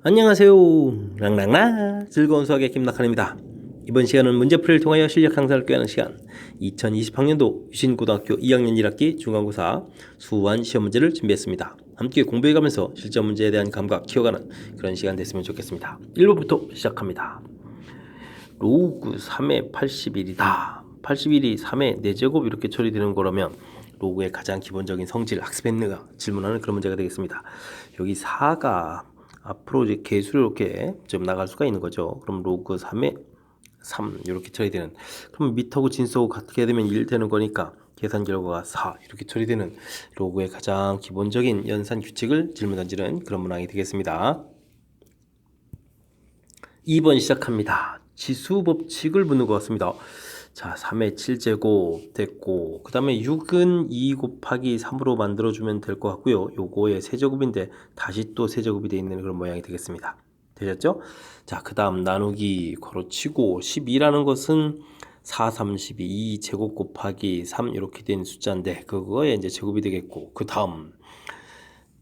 안녕하세요. 랑랑랑 즐거운 수학의 김낙한입니다. 이번 시간은 문제풀이를 통하여 실력 향상을 꾀하는 시간 2020학년도 유신고등학교 2학년 1학기 중간고사 수완 시험 문제를 준비했습니다. 함께 공부해가면서 실전 문제에 대한 감각 키워가는 그런 시간 됐으면 좋겠습니다. 1번부터 시작합니다. 로그 3의 81이다. 81이 3의 4제곱 이렇게 처리되는 거라면 로그의 가장 기본적인 성질 학습했느가 질문하는 그런 문제가 되겠습니다. 여기 4가 앞으로 이제 개수를 이렇게 좀 나갈 수가 있는 거죠. 그럼 로그 3의 3 이렇게 처리되는, 그럼 미터고 진수하고 같게 되면 1 되는 거니까 계산 결과가 4 이렇게 처리되는 로그의 가장 기본적인 연산 규칙을 질문 던지는 그런 문항이 되겠습니다. 2번 시작합니다. 지수 법칙을 묻는 것 같습니다. 자, 3의 7제곱 됐고, 그 다음에 6은 2 곱하기 3으로 만들어주면 될 것 같고요. 요거의 세제곱인데 다시 또 세제곱이 되어 있는 그런 모양이 되겠습니다. 되셨죠? 자, 그 다음 나누기 괄호치고 12라는 것은 4, 32, 2제곱 곱하기 3 이렇게 된 숫자인데 그거에 이제 제곱이 되겠고, 그 다음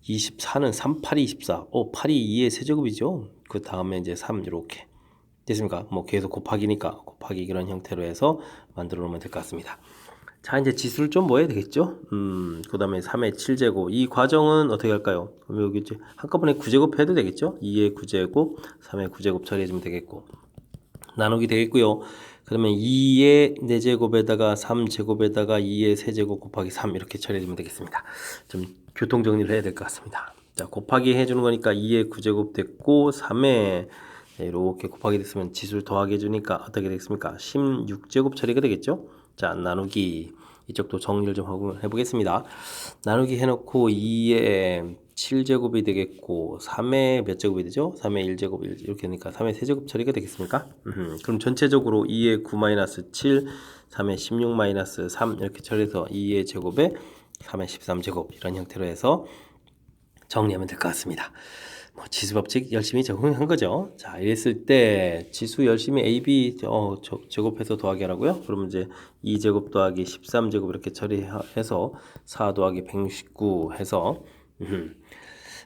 24는 3, 8이 24. 8이 2의 세제곱이죠. 그 다음에 이제 3 이렇게 됐습니까? 뭐 계속 곱하기니까 곱하기 이런 형태로 해서 만들어 놓으면 될 것 같습니다. 자, 이제 지수를 좀 뭐 해야 되겠죠? 그 다음에 3의 7제곱. 이 과정은 어떻게 할까요? 그럼 여기 이제 한꺼번에 9제곱 해도 되겠죠? 2의 9제곱, 3의 9제곱 처리해주면 되겠고. 나누기 되겠고요. 그러면 2의 4제곱에다가 3제곱에다가 2의 세제곱 곱하기 3 이렇게 처리해주면 되겠습니다. 좀 교통 정리를 해야 될 것 같습니다. 자, 곱하기 해주는 거니까 2의 9제곱 됐고 3의 이렇게 곱하기 됐으면 지수를 더하기 해주니까 어떻게 되겠습니까? 16제곱 처리가 되겠죠? 자, 나누기 이쪽도 정리를 좀 해보겠습니다. 나누기 해놓고 2의 7제곱이 되겠고 3의 몇 제곱이 되죠? 3의 1제곱 이렇게 되니까 3의 세제곱 처리가 되겠습니까? 그럼 전체적으로 2의 9-7 3의 16-3 이렇게 처리해서 2의 제곱에 3의 13제곱 이런 형태로 해서 정리하면 될 것 같습니다. 지수 법칙 열심히 적응한 거죠. 자, 이랬을 때 지수 열심히 AB 제곱해서 더하기 하라고요. 그러면 이제 2제곱 더하기 13제곱 이렇게 처리해서 4 더하기 169 해서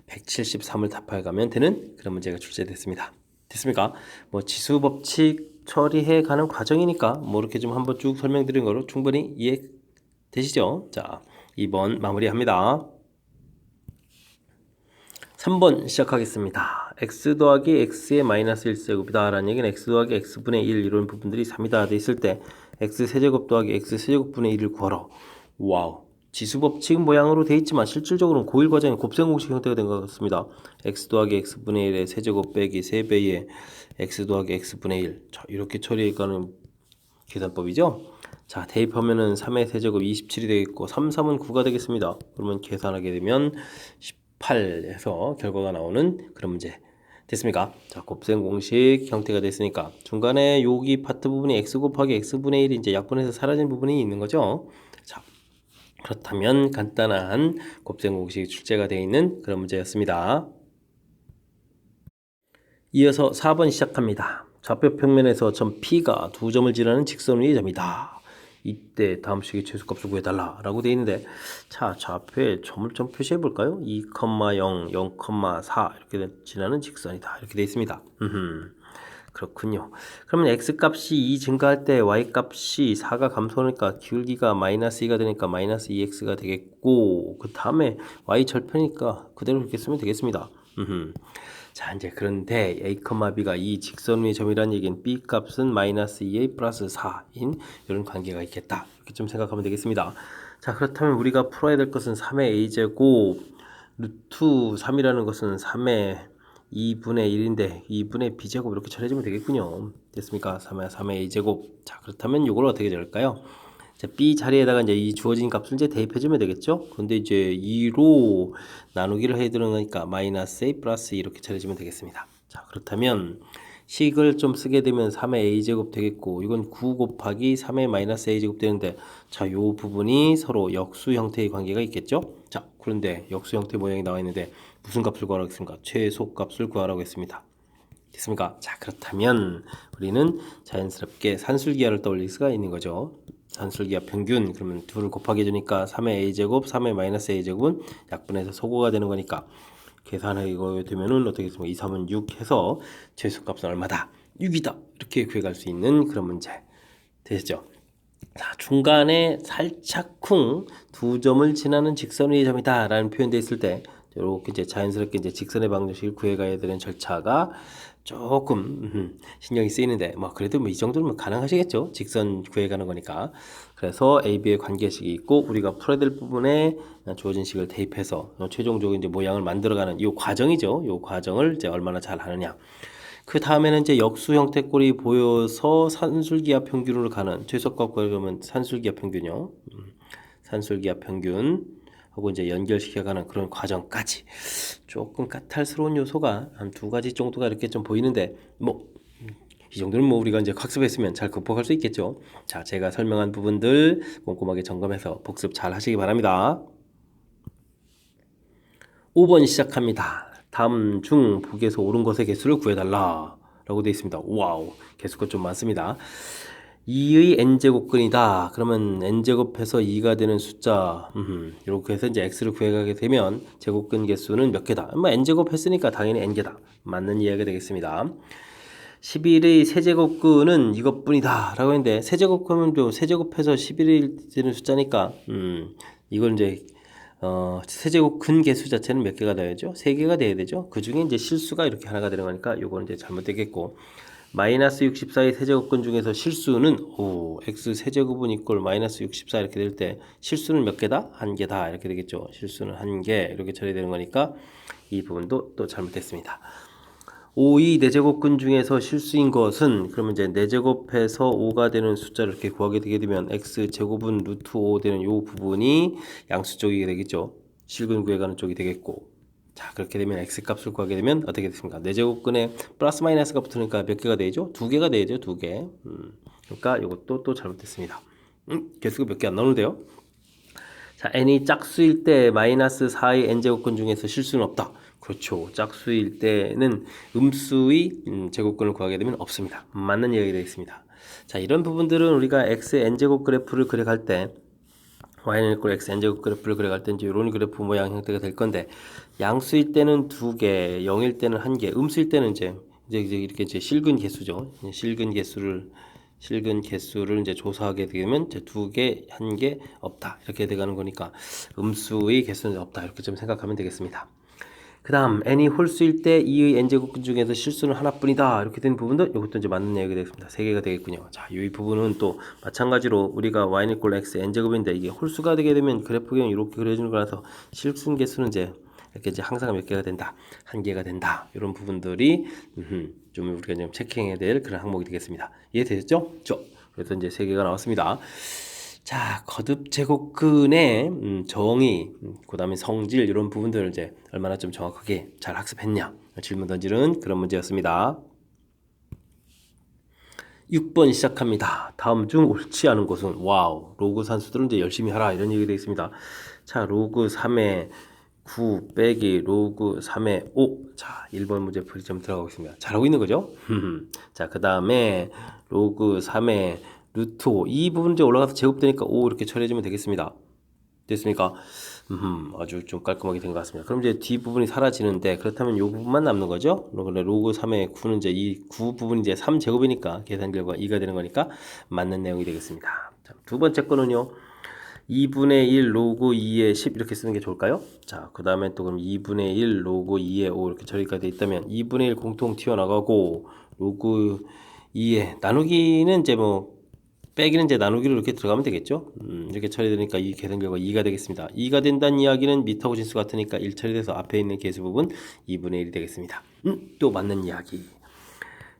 173을 답해 가면 되는 그런 문제가 출제됐습니다. 됐습니까? 지수 법칙 처리해 가는 과정이니까 이렇게 좀 한번 쭉 설명드린 거로 충분히 이해되시죠? 자, 2번 마무리합니다. 3번 시작하겠습니다. x 더하기 x의 마이너스 1세곱이다 라는 얘기는 x 더하기 x분의 1 이런 부분들이 3이다 돼 있을 때 x 세제곱 더하기 x 세제곱분의 1을 구하라. 와우. 지수 법칙 모양으로 돼 있지만 실질적으로는 고1 과정의 곱셈 공식 형태가 된 것 같습니다. x 더하기 x분의 1의 세제곱 빼기 3배의 x 더하기 x분의 1. 자, 이렇게 처리해가는 계산법이죠. 자, 대입하면은 3의 세제곱 27이 되겠고 3, 3은 9가 되겠습니다. 그러면 계산하게 되면 18에서 결과가 나오는 그런 문제 됐습니까? 자, 곱셈 공식 형태가 됐으니까 중간에 여기 파트 부분이 x 곱하기 x분의 1이 이제 약분해서 사라진 부분이 있는 거죠. 자, 그렇다면 간단한 곱셈 공식이 출제가 되어 있는 그런 문제였습니다. 이어서 4번 시작합니다. 좌표 평면에서 점 P가 2점을 지나는 직선 위의 점이다. 이때 다음 식의 최소값을 구해달라 라고 되어 있는데, 자, 좌표에 점을 좀 표시해 볼까요? 2,0, 0,4 이렇게 지나는 직선이다 이렇게 되어 있습니다. 그렇군요. 그러면 x값이 2 증가할 때 y값이 4가 감소하니까 기울기가 마이너스 2가 되니까 마이너스 2x가 되겠고, 그 다음에 y 절편이니까 그대로 이렇게 쓰면 되겠습니다. 자, 이제 그런데 a, b가 이 직선 위의 점이라는 얘기는 b 값은 마이너스 2a 플러스 4인 이런 관계가 있겠다. 이렇게 좀 생각하면 되겠습니다. 자, 그렇다면 우리가 풀어야 될 것은 3의 a제곱 루트 3이라는 것은 3의 2분의 1인데 2분의 b제곱 이렇게 처리해주면 되겠군요. 됐습니까? 3의 a제곱. 자, 그렇다면 이걸 어떻게 될까요? 자, b 자리에다가 이제 이 주어진 값을 이제 대입해주면 되겠죠? 근데 이제 2로 나누기를 해야 되는 거니까 마이너스 a 플러스 2 이렇게 처리해주면 되겠습니다. 자, 그렇다면 식을 좀 쓰게 되면 3의 a제곱 되겠고, 이건 9 곱하기 3의 마이너스 a제곱 되는데, 자, 요 부분이 서로 역수 형태의 관계가 있겠죠? 자, 그런데 역수 형태 모양이 나와 있는데 무슨 값을 구하라고 했습니까? 최소값을 구하라고 했습니다. 됐습니까? 자, 그렇다면 우리는 자연스럽게 산술기하를 떠올릴 수가 있는 거죠. 산술기하 평균, 그러면 2를 곱하기 해주니까 3의 a제곱, 3의 마이너스 a제곱은 약분해서 소거가 되는 거니까 계산하게 되면은 어떻게 되겠습니까? 2, 3은 6 해서 최소값은 얼마다? 6이다. 이렇게 구해갈 수 있는 그런 문제 되시죠? 자, 중간에 살짝 쿵 두 점을 지나는 직선의 점이다 라는 표현되어 있을 때 이렇게 이제 자연스럽게 이제 직선의 방정식을 구해가야 되는 절차가 조금 신경이 쓰이는데 뭐 그래도 뭐 이 정도는 가능하시겠죠. 직선 구해가는 거니까. 그래서 A, B의 관계식이 있고 우리가 풀어야 될 부분에 주어진 식을 대입해서 최종적으로 이제 모양을 만들어가는 이 과정이죠. 이 과정을 이제 얼마나 잘 하느냐. 그 다음에는 이제 역수 형태꼴이 보여서 산술기하 평균으로 가는 최소값 구하려면 산술기하 평균이요. 산술기하 평균 하고 이제 연결시켜가는 그런 과정까지 조금 까탈스러운 요소가 한 두 가지 정도가 이렇게 좀 보이는데 뭐 이 정도는 뭐 우리가 이제 학습했으면 잘 극복할 수 있겠죠. 자, 제가 설명한 부분들 꼼꼼하게 점검해서 복습 잘 하시기 바랍니다. 5번 시작합니다. 다음 중 북에서 옳은 것의 개수를 구해달라 라고 되어 있습니다. 와우, 개수가 좀 많습니다. 2의 n제곱근이다. 그러면 n제곱해서 2가 되는 숫자 이렇게 해서 이제 x를 구해가게 되면 제곱근 개수는 몇 개다. 뭐 n제곱 했으니까 당연히 n개다. 맞는 이야기가 되겠습니다. 11의 세제곱근은 이것뿐이다 라고 했는데 세제곱하면 또 세제곱해서 11이 되는 숫자니까 이걸 이제 세제곱 근 개수 자체는 몇 개가 돼야죠? 3개가 돼야 되죠? 그 중에 이제 실수가 이렇게 하나가 되는 거니까 요거는 이제 잘못되겠고 마이너스 64의 세제곱근 중에서 실수는 x 세제곱은 이꼴 마이너스 64 이렇게 될 때 실수는 몇 개다? 1개다 이렇게 되겠죠? 실수는 1개 이렇게 처리되는 거니까 이 부분도 또 잘못됐습니다. 5의 4제곱근 중에서 실수인 것은 그러면 이제 4제곱해서 5가 되는 숫자를 이렇게 구하게 되게 되면 x제곱은 루트 5 되는 요 부분이 양수 쪽이 되겠죠. 실근 구해가는 쪽이 되겠고 자 그렇게 되면 x값을 구하게 되면 어떻게 됐습니까? 4제곱근에 플러스 마이너스가 붙으니까 몇 개가 되죠? 2개가 되죠. 2개 그러니까 이것도 또 잘못됐습니다. 개수가 몇 개 안 나오는데요. 자, n이 짝수일 때 마이너스 4의 n제곱근 중에서 실수는 없다. 그렇죠. 짝수일 때는 음수의 제곱근을 구하게 되면 없습니다. 맞는 이야기가 되겠습니다. 자, 이런 부분들은 우리가 x의 n제곱 그래프를 그려갈 때 y는 equal x n제곱 그래프를 그려갈 때 이제 이런 그래프 모양 형태가 될 건데 양수일 때는 2개, 0일 때는 1개, 음수일 때는 이제 이렇게 이제 실근 개수죠. 실근 개수를 이제 조사하게 되면 이제 2개, 1개 없다 이렇게 돼가는 거니까 음수의 개수는 없다 이렇게 좀 생각하면 되겠습니다. 그 다음 n이 홀수일 때 2의 n제곱근 중에서 실수는 하나뿐이다 이렇게 된 부분도 이것도 이제 맞는 얘기가 되겠습니다. 3개가 되겠군요. 자, 이 부분은 또 마찬가지로 우리가 y는 equal x n제곱인데 이게 홀수가 되게 되면 그래프형 이렇게 그려주는 거라서 실수 개수는 이제 이렇게 이제 항상 몇 개가 된다, 1개가 된다 이런 부분들이 좀 우리가 좀 체킹해야 될 그런 항목이 되겠습니다. 이해되셨죠? 그래서 이제 3개가 나왔습니다. 자, 거듭 제곱근의 정의, 그 다음에 성질 이런 부분들을 이제 얼마나 좀 정확하게 잘 학습했냐 질문 던지는 그런 문제였습니다. 6번 시작합니다. 다음 중 옳지 않은 것은 와우 로그 산수들은 이제 열심히 하라 이런 얘기가 되어 있습니다. 자, 로그 3의 9 빼기 로그 3의 5. 자, 1번 문제 풀이 좀 들어가겠습니다. 잘하고 있는 거죠? 자, 그 다음에 로그 3의 루트 5. 이 부분 이제 올라가서 제곱되니까 5 이렇게 처리해주면 되겠습니다. 됐습니까? 아주 좀 깔끔하게 된 것 같습니다. 그럼 이제 뒷부분이 사라지는데 그렇다면 이 부분만 남는 거죠? 그런데 로그 3의 9는 이제 이 9 부분이 이제 3제곱이니까 계산 결과 2가 되는 거니까 맞는 내용이 되겠습니다. 자, 두 번째 거는요. 2분의 1 로그 2의 10 이렇게 쓰는 게 좋을까요? 자, 그 다음에 또 그럼 2분의 1 로그 2의 5 이렇게 처리가 되어 있다면 2분의 1 공통 튀어나가고 로그 2의 나누기는 이제 뭐 빼기는 이제 나누기로 이렇게 들어가면 되겠죠. 이렇게 처리되니까 이 계산 결과 2가 되겠습니다. 2가 된다는 이야기는 미터고 진수 같으니까 1 처리돼서 앞에 있는 계수 부분 2분의 1이 되겠습니다. 또 맞는 이야기.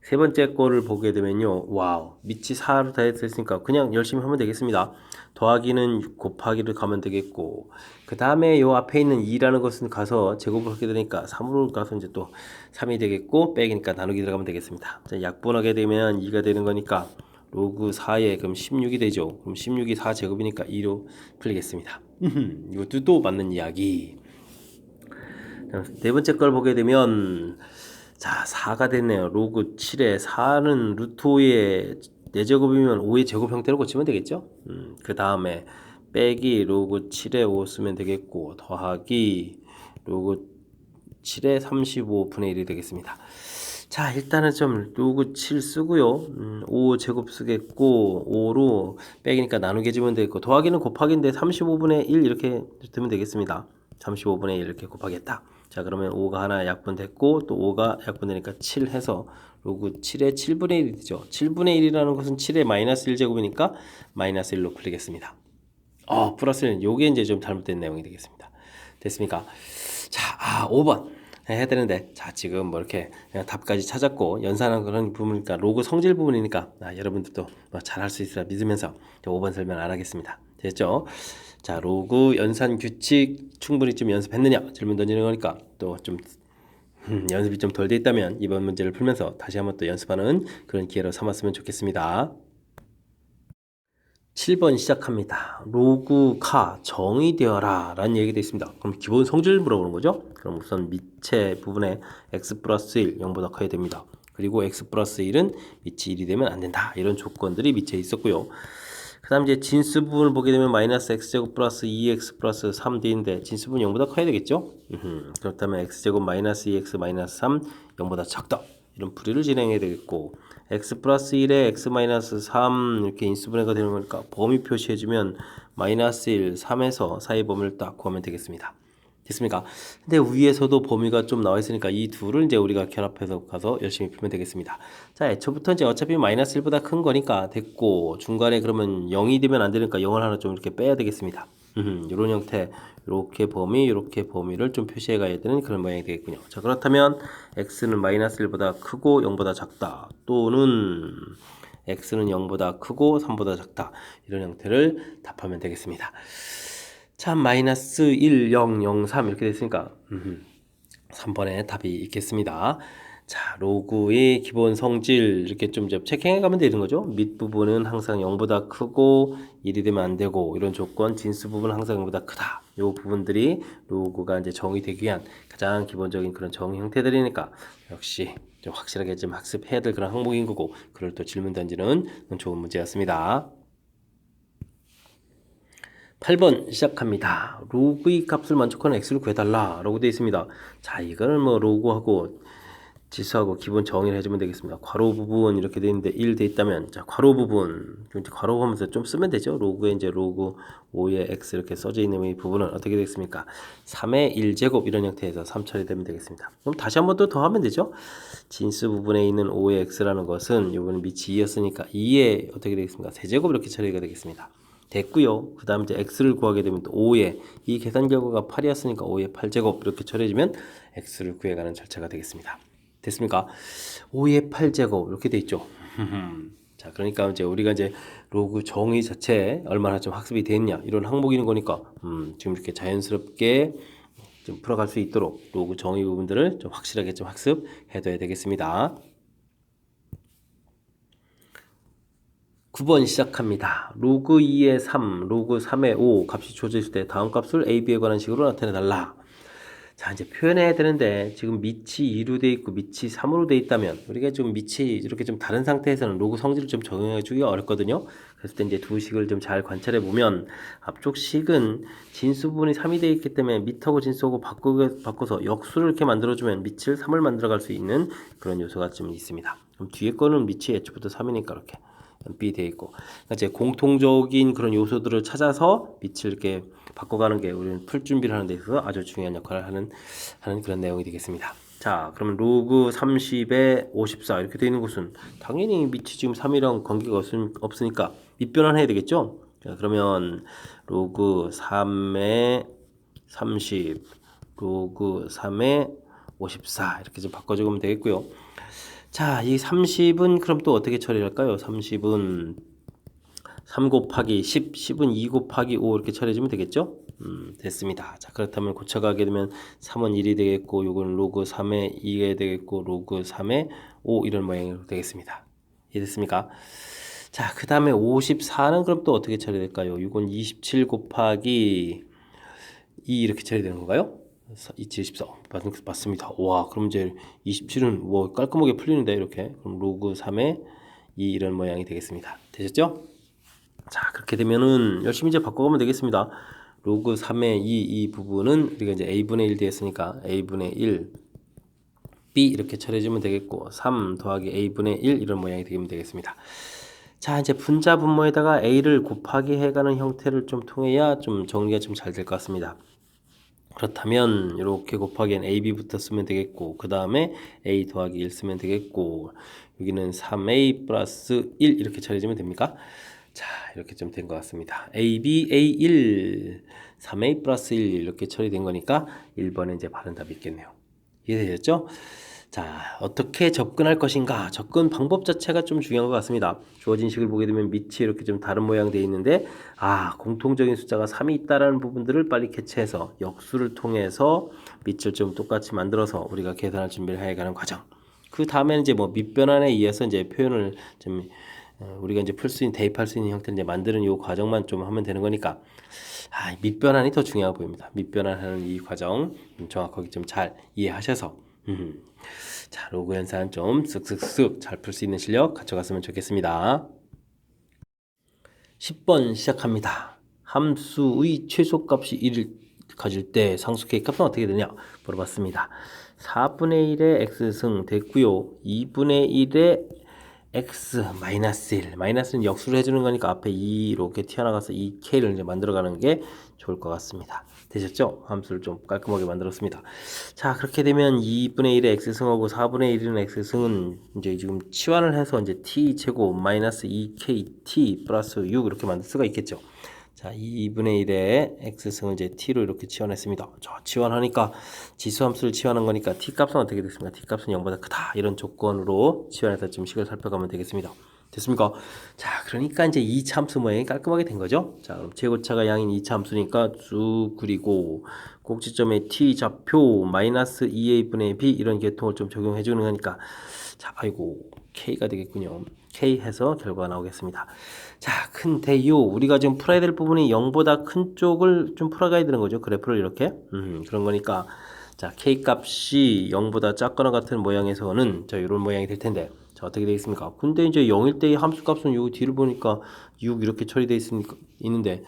세 번째 거를 보게 되면요. 와우, 밑이 4로 다 됐으니까 그냥 열심히 하면 되겠습니다. 더하기는 곱하기를 가면 되겠고 그 다음에 요 앞에 있는 2라는 것은 가서 제곱을 하게 되니까 3으로 가서 이제 또 3이 되겠고 빼기니까 나누기 들어가면 되겠습니다. 자, 약분하게 되면 2가 되는 거니까 로그 4에 그럼 16이 되죠. 그럼 16이 4제곱이니까 2로 풀리겠습니다. 이것도 또 맞는 이야기. 네 번째 걸 보게 되면 자, 4가 됐네요. 로그 7에 4는 루트 5의 4제곱이면 5의 제곱 형태로 고치면 되겠죠? 그 다음에 빼기 로그 7에 5 쓰면 되겠고 더하기 로그 7의 35분의 1이 되겠습니다. 자, 일단은 좀 로그 7 쓰고요. 5 제곱 쓰겠고 5로 빼기니까 나누기 해주면 되겠고 더하기는 곱하기인데 35분의 1 이렇게 두면 되겠습니다. 35분의 1 이렇게 곱하겠다. 자, 그러면 5가 하나 약분됐고 또 5가 약분되니까 7 해서 로그 7의 7분의 1이 되죠. 7분의 1이라는 것은 7의 마이너스 1제곱이니까 마이너스 1로 풀리겠습니다. 플러스 1은 요게 이제 좀 잘못된 내용이 되겠습니다. 됐습니까? 자, 5번 해야 되는데, 자, 지금 뭐 이렇게 그냥 답까지 찾았고, 연산한 그런 부분이니까, 로그 성질 부분이니까, 여러분들도 뭐 잘할 수 있으라 믿으면서 5번 설명 안 하겠습니다. 됐죠? 자, 로그 연산 규칙 충분히 좀 연습했느냐? 질문 던지는 거니까, 또 좀, 연습이 좀 덜 돼 있다면, 이번 문제를 풀면서 다시 한번 또 연습하는 그런 기회로 삼았으면 좋겠습니다. 7번 시작합니다. 로그가 정의되어라 라는 얘기가 되어 있습니다. 그럼 기본 성질을 물어보는 거죠. 그럼 우선 밑에 부분에 x 플러스 1 0보다 커야 됩니다. 그리고 x 플러스 1은 밑이 1이 되면 안 된다. 이런 조건들이 밑에 있었고요. 그 다음 이제 진수 부분을 보게 되면 마이너스 x제곱 플러스 2x 플러스 3d인데 진수 부분 0보다 커야 되겠죠. 그렇다면 x제곱 마이너스 2x 마이너스 3 0보다 작다. 이런 풀이를 진행해야 되겠고 x 플러스 1에 x 마이너스 3 이렇게 인수분해가 되는 거니까 범위 표시해주면 마이너스 1, 3에서 사이 범위를 딱 구하면 되겠습니다. 됐습니까? 근데 위에서도 범위가 좀 나와 있으니까 이 둘을 이제 우리가 결합해서 가서 열심히 풀면 되겠습니다. 자, 애초부터 이제 어차피 마이너스 1보다 큰 거니까 됐고 중간에 그러면 0이 되면 안 되니까 0을 하나 좀 이렇게 빼야 되겠습니다. 이런 형태, 이렇게 범위, 이렇게 범위를 좀 표시해 가야 되는 그런 모양이 되겠군요. 자, 그렇다면 x는 마이너스 1보다 크고 0보다 작다. 또는 x는 0보다 크고 3보다 작다. 이런 형태를 답하면 되겠습니다. 자, 마이너스 1, 0, 0, 3 이렇게 됐으니까 3번에 답이 있겠습니다. 자, 로그의 기본 성질 이렇게 좀 체킹해 가면 되는 거죠. 밑부분은 항상 0보다 크고 1이 되면 안 되고 이런 조건, 진수 부분은 항상 0보다 크다. 요 부분들이 로그가 이제 정의되기 위한 가장 기본적인 그런 정의 형태들이니까 역시 좀 확실하게 좀 학습해야 될 그런 항목인 거고 그걸 또 질문 던지는 좋은 문제였습니다. 8번 시작합니다. 로그의 값을 만족하는 x를 구해달라 라고 되어 있습니다. 자, 이거는 뭐 로그하고 지수하고 기본 정의를 해주면 되겠습니다. 괄호 부분 이렇게 되어 있는데 1 돼 있다면 자, 괄호 부분 괄호 하면서 좀 쓰면 되죠. 로그에 이제 로그 5의 x 이렇게 써져 있는 이 부분은 어떻게 되겠습니까? 3의 1제곱 이런 형태에서 3 처리되면 되겠습니다. 그럼 다시 한번 또 더 하면 되죠. 진수 부분에 있는 5의 x라는 것은 요번에 밑이 2였으니까 2의 어떻게 되겠습니까? 세제곱 이렇게 처리가 되겠습니다. 됐고요. 그 다음 이제 x를 구하게 되면 또 5의 이 계산 결과가 8이었으니까 5의 8제곱 이렇게 처리해주면 x를 구해가는 절차가 되겠습니다. 됐습니까? 5의 8제곱 이렇게 돼 있죠. 자, 그러니까 이제 우리가 이제 로그 정의 자체에 얼마나 좀 학습이 됐냐 이런 항목이는 거니까 지금 이렇게 자연스럽게 좀 풀어갈 수 있도록 로그 정의 부분들을 좀 확실하게 좀 학습해둬야 되겠습니다. 9번 시작합니다. 로그 2의 3, 로그 3의 5 값이 주어져 있을 때 다음 값을 a, b에 관한 식으로 나타내달라. 자, 이제 표현해야 되는데 지금 밑이 2로 돼 있고 밑이 3으로 돼 있다면 우리가 좀 밑이 이렇게 좀 다른 상태에서는 로그 성질을 좀 적용해 주기가 어렵거든요. 그랬을 때 이제 두 식을 좀 잘 관찰해 보면 앞쪽 식은 진수 부분이 3이 돼 있기 때문에 밑하고 진수하고 바꿔서 역수를 이렇게 만들어 주면 밑을 3을 만들어 갈 수 있는 그런 요소가 좀 있습니다. 그럼 뒤에 거는 밑이 애초부터 3이니까 이렇게 B 되어 있고 이제 공통적인 그런 요소들을 찾아서 밑을 이렇게 바꿔가는 게 우리는 풀 준비를 하는 데 있어서 아주 중요한 역할을 하는 그런 내용이 되겠습니다. 자, 그러면 로그 30에 54 이렇게 되어 있는 것은 당연히 밑이 지금 3이랑 관계가 없으니까 밑변환해야 되겠죠. 자, 그러면 로그 3에 30 로그 3에 54 이렇게 좀 바꿔 적으면 되겠고요. 자, 이 30은 그럼 또 어떻게 처리할까요? 30은 3 곱하기 10, 10은 2 곱하기 5 이렇게 처리해주면 되겠죠? 됐습니다. 자, 그렇다면 고쳐가게 되면 3은 1이 되겠고, 요건 로그 3에 2가 되겠고, 로그 3에 5 이런 모양으로 되겠습니다. 이해됐습니까? 자, 그 다음에 54는 그럼 또 어떻게 처리될까요? 이건 27 곱하기 2 이렇게 처리되는 건가요? 274 맞습니다. 와, 그럼 이제 27은 뭐 깔끔하게 풀리는데 이렇게 그럼 로그 3에 2 이런 모양이 되겠습니다. 되셨죠? 자, 그렇게 되면은 열심히 이제 바꿔가면 되겠습니다. 로그 3의 2 이 부분은 우리가 이제 a분의 1 되었으니까 a분의 1 b 이렇게 처리해주면 되겠고 3 더하기 a분의 1 이런 모양이 되면 되겠습니다. 자, 이제 분자 분모에다가 a를 곱하기 해가는 형태를 좀 통해야 좀 정리가 좀 잘 될 것 같습니다. 그렇다면 이렇게 곱하기엔 ab부터 쓰면 되겠고 그 다음에 a 더하기 1 쓰면 되겠고 여기는 3a 플러스 1 이렇게 처리해주면 됩니까? 자, 이렇게 좀 된 것 같습니다. ab a1 3a 플러스 1 이렇게 처리된 거니까 1번에 이제 바른 답이 있겠네요. 이해되셨죠? 자, 어떻게 접근할 것인가? 접근 방법 자체가 좀 중요한 것 같습니다. 주어진 식을 보게 되면 밑이 이렇게 좀 다른 모양 되어 있는데 공통적인 숫자가 3이 있다라는 부분들을 빨리 캐치해서 역수를 통해서 밑을 좀 똑같이 만들어서 우리가 계산할 준비를 해가는 과정. 그 다음에는 이제 뭐 밑변환에 의해서 이제 표현을 좀 우리가 이제 풀 수 있는 대입할 수 있는 형태를 이제 만드는 이 과정만 좀 하면 되는 거니까 밑변환이 더 중요해 보입니다. 밑변환하는 이 과정 정확하게 좀 잘 이해하셔서 자, 로그 현상 좀 쓱쓱쓱 잘 풀 수 있는 실력 갖춰갔으면 좋겠습니다. 10번 시작합니다. 함수의 최소값이 1을 가질 때 상수 K값은 어떻게 되냐 물어봤습니다. 4분의 1의 X승 됐고요. 2분의 1의 X 마이너스 1 마이너스는 역수를 해주는 거니까 앞에 2 이렇게 튀어나가서 2K를 이제 만들어가는 게 좋을 것 같습니다. 되셨죠? 함수를 좀 깔끔하게 만들었습니다. 자, 그렇게 되면 2분의 1의 X승하고 4분의 1은 X승은 이제 지금 치환을 해서 이제 T제곱 마이너스 2KT 플러스 6 이렇게 만들 수가 있겠죠. 자, 2분의 1의 X승을 이제 T로 이렇게 치환했습니다. 자, 치환하니까 지수함수를 치환한 거니까 T값은 어떻게 됐습니까? T값은 0보다 크다. 이런 조건으로 치환해서 좀 식을 살펴가면 되겠습니다. 됐습니까? 자, 그러니까 이제 2차 함수 모양이 깔끔하게 된 거죠. 자, 그럼 최고차가 양인 2차 함수니까 쭉 그리고 꼭지점에 T 좌표 마이너스 2a분의 b 이런 계통을 좀 적용해 주는 거니까 자, 아이고 K가 되겠군요. K 해서 결과가 나오겠습니다. 자, 근데요 우리가 지금 풀어야 될 부분이 0보다 큰 쪽을 좀 풀어가야 되는 거죠. 그래프를 이렇게 그런 거니까 자, K 값이 0보다 작거나 같은 모양에서는 자, 이런 모양이 될 텐데 자, 어떻게 되겠습니까? 근데 이제 0일 때의 함수 값은 요 뒤를 보니까 6 이렇게 처리되어 있는데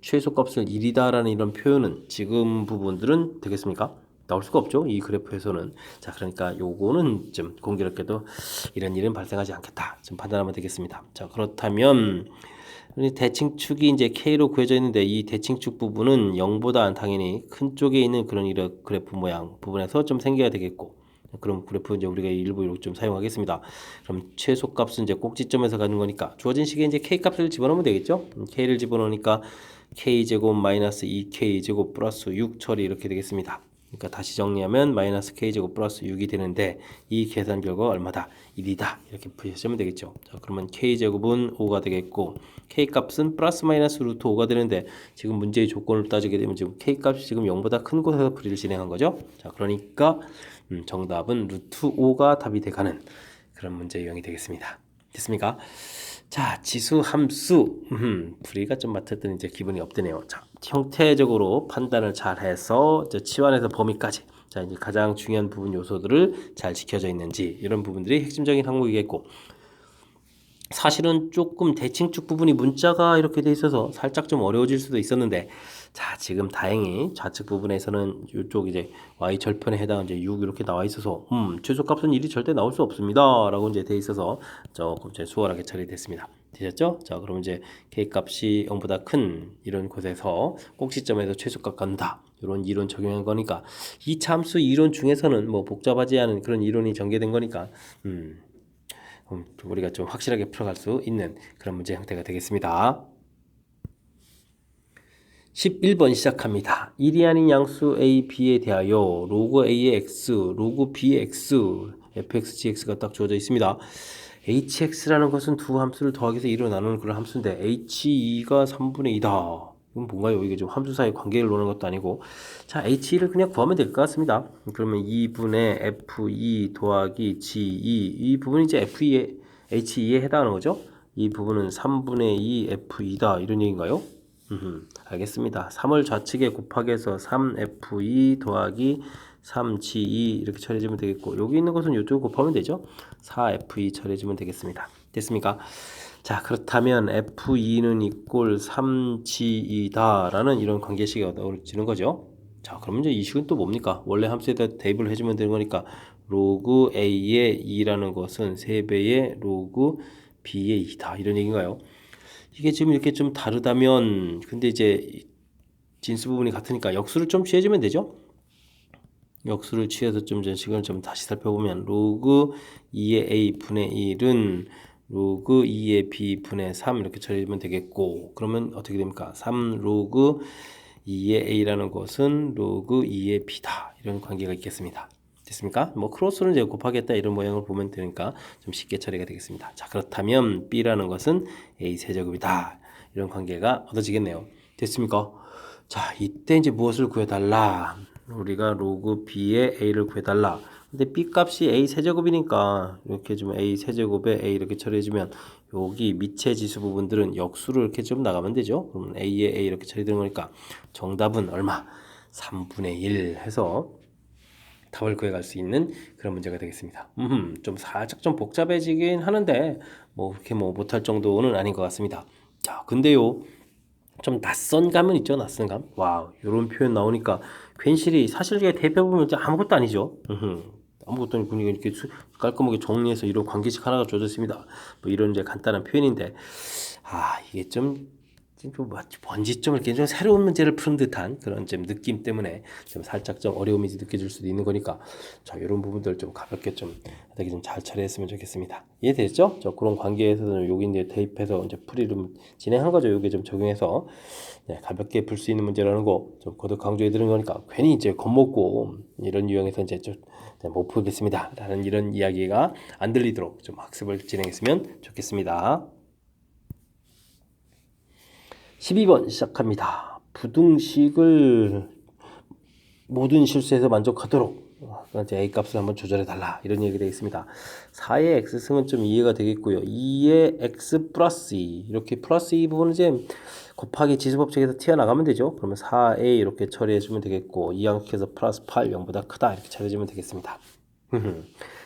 최소 값을 1이다라는 이런 표현은 지금 부분들은 되겠습니까? 나올 수가 없죠. 이 그래프에서는. 자, 그러니까 요거는 좀 공교롭게도 이런 일은 발생하지 않겠다. 좀 판단하면 되겠습니다. 자, 그렇다면 대칭축이 이제 K로 구해져 있는데 이 대칭축 부분은 0보다 당연히 큰 쪽에 있는 그런 이런 그래프 모양 부분에서 좀 생겨야 되겠고 그럼 그래프 이제 우리가 일부 이렇게 좀 사용하겠습니다. 그럼 최소값은 이제 꼭지점에서 가는 거니까 주어진 식에 이제 K 값을 집어넣으면 되겠죠. K를 집어넣으니까 K제곱 마이너스 2K제곱 플러스 6 처리 이렇게 되겠습니다. 그러니까 다시 정리하면 마이너스 K제곱 플러스 6이 되는데 이 계산 결과가 얼마다? 1이다. 이렇게 푸시면 되겠죠. 자, 그러면 K제곱은 5가 되겠고 K값은 플러스 마이너스 루트 5가 되는데 지금 문제의 조건을 따지게 되면 지금 K값이 지금 0보다 큰 곳에서 풀이를 진행한 거죠. 자, 그러니까 정답은 루트 5가 답이 돼가는 그런 문제 유형이 되겠습니다. 됐습니까? 자, 지수 함수 풀이가 좀 맡았더니 이제 기분이 없대네요. 자, 형태적으로 판단을 잘해서 이제 치환해서 범위까지 자, 이제 가장 중요한 부분 요소들을 잘 지켜져 있는지 이런 부분들이 핵심적인 항목이겠고 사실은 조금 대칭축 부분이 문자가 이렇게 돼 있어서 살짝 좀 어려워질 수도 있었는데 자, 지금 다행히 좌측 부분에서는 이쪽 이제 y 절편에 해당하는 이제 6 이렇게 나와 있어서 최소값은 1이 절대 나올 수 없습니다라고 이제 돼 있어서 조금 이제 수월하게 처리됐습니다. 되셨죠? 자, 그럼 이제 k 값이 0보다 큰 이런 곳에서 꼭지점에서 최소값 간다. 이런 이론 적용한 거니까 이 참수 이론 중에서는 뭐 복잡하지 않은 그런 이론이 전개된 거니까 우리가 좀 확실하게 풀어갈 수 있는 그런 문제 형태가 되겠습니다. 11번 시작합니다. 1이 아닌 양수 a, b에 대하여 로그 a의 x, 로그 b의 x, fx, gx가 딱 주어져 있습니다. hx라는 것은 두 함수를 더하기 해서 2로 나누는 그런 함수인데 h2가 3분의 2다. 이건 뭔가요? 이게 좀 함수 사이 관계를 노는 것도 아니고 자, h2를 그냥 구하면 될 것 같습니다. 그러면 2분의 f2 더하기 g2 이 부분이 이제 f2에 h2에 해당하는 거죠. 이 부분은 3분의 2 f2다 이런 얘기인가요? 알겠습니다. 3을 좌측에 곱하기 해서 3f2 더하기 3G2 이렇게 처리해주면 되겠고 여기 있는 것은 이쪽 곱하면 되죠. 4F2 처리해주면 되겠습니다. 됐습니까? 자, 그렇다면 F2는 이꼴 3G2다 라는 이런 관계식이 얻어지는 거죠. 자, 그러면 이제 이 식은 또 뭡니까? 원래 함수에다 대입을 해주면 되는 거니까 로그 A의 2라는 것은 3배의 로그 B의 2다 이런 얘기인가요? 이게 지금 이렇게 좀 다르다면 근데 이제 진수 부분이 같으니까 역수를 좀 취해주면 되죠. 역수를 취해서 좀 식을 좀 다시 살펴보면 로그 2의 A 분의 1은 로그 2의 B 분의 3 이렇게 처리하면 되겠고 그러면 어떻게 됩니까? 3 로그 2의 A라는 것은 로그 2의 B다 이런 관계가 있겠습니다. 됐습니까? 뭐 크로스는 이제 곱하겠다 이런 모양을 보면 되니까 좀 쉽게 처리가 되겠습니다. 자, 그렇다면 B라는 것은 A 세제곱이다 이런 관계가 얻어지겠네요. 됐습니까? 자, 이때 이제 무엇을 구해달라? 우리가 로그 B의 A를 구해달라. 근데 B 값이 A 세제곱이니까 이렇게 좀 A 세제곱에 A 이렇게 처리해주면 여기 미체 지수 부분들은 역수로 이렇게 좀 나가면 되죠. 그러면 A에 A 이렇게 처리되는 거니까 정답은 얼마? 3분의 1 해서 답을 구해갈 수 있는 그런 문제가 되겠습니다. 좀 살짝 좀 복잡해지긴 하는데 뭐 그렇게 뭐 못할 정도는 아닌 것 같습니다. 자, 근데요. 좀 낯선 감은 있죠, 낯선 감. 와우, 이런 표현 나오니까 괜시리 사실 이게 대표보면 아무것도 아니죠. 아무것도 아니고 그냥 이렇게 깔끔하게 정리해서 이런 관계식 하나가 주어졌습니다. 뭐 이런 이제 간단한 표현인데, 이게 좀 뭔지 좀 이렇게 좀 새로운 문제를 푸는 듯한 그런 좀 느낌 때문에 좀 살짝 좀 어려움이 느껴질 수도 있는 거니까 자, 이런 부분들 좀 가볍게 좀 어떻게 좀 잘 처리했으면 좋겠습니다. 이해되셨죠? 저 그런 관계에서는 여기 이제 대입해서 이제 풀이를 진행한 거죠. 여기 좀 적용해서 네, 가볍게 풀 수 있는 문제라는 거 좀 거듭 강조해 드리는 거니까 괜히 이제 겁먹고 이런 유형에서 이제 좀 못 풀겠습니다. 라는 이런 이야기가 안 들리도록 좀 학습을 진행했으면 좋겠습니다. 12번 시작합니다. 부등식을 모든 실수에서 만족하도록 이제 A 값을 한번 조절해 달라 이런 얘기가 되겠습니다. 4의 x승은 좀 이해가 되겠고요. 2의 x 플러스 2 이렇게 플러스 2 부분은 이제 곱하기 지수법칙에서 튀어나가면 되죠. 그러면 4a 이렇게 처리해 주면 되겠고 이항식에서 플러스 8 0보다 크다 이렇게 처리해 주면 되겠습니다.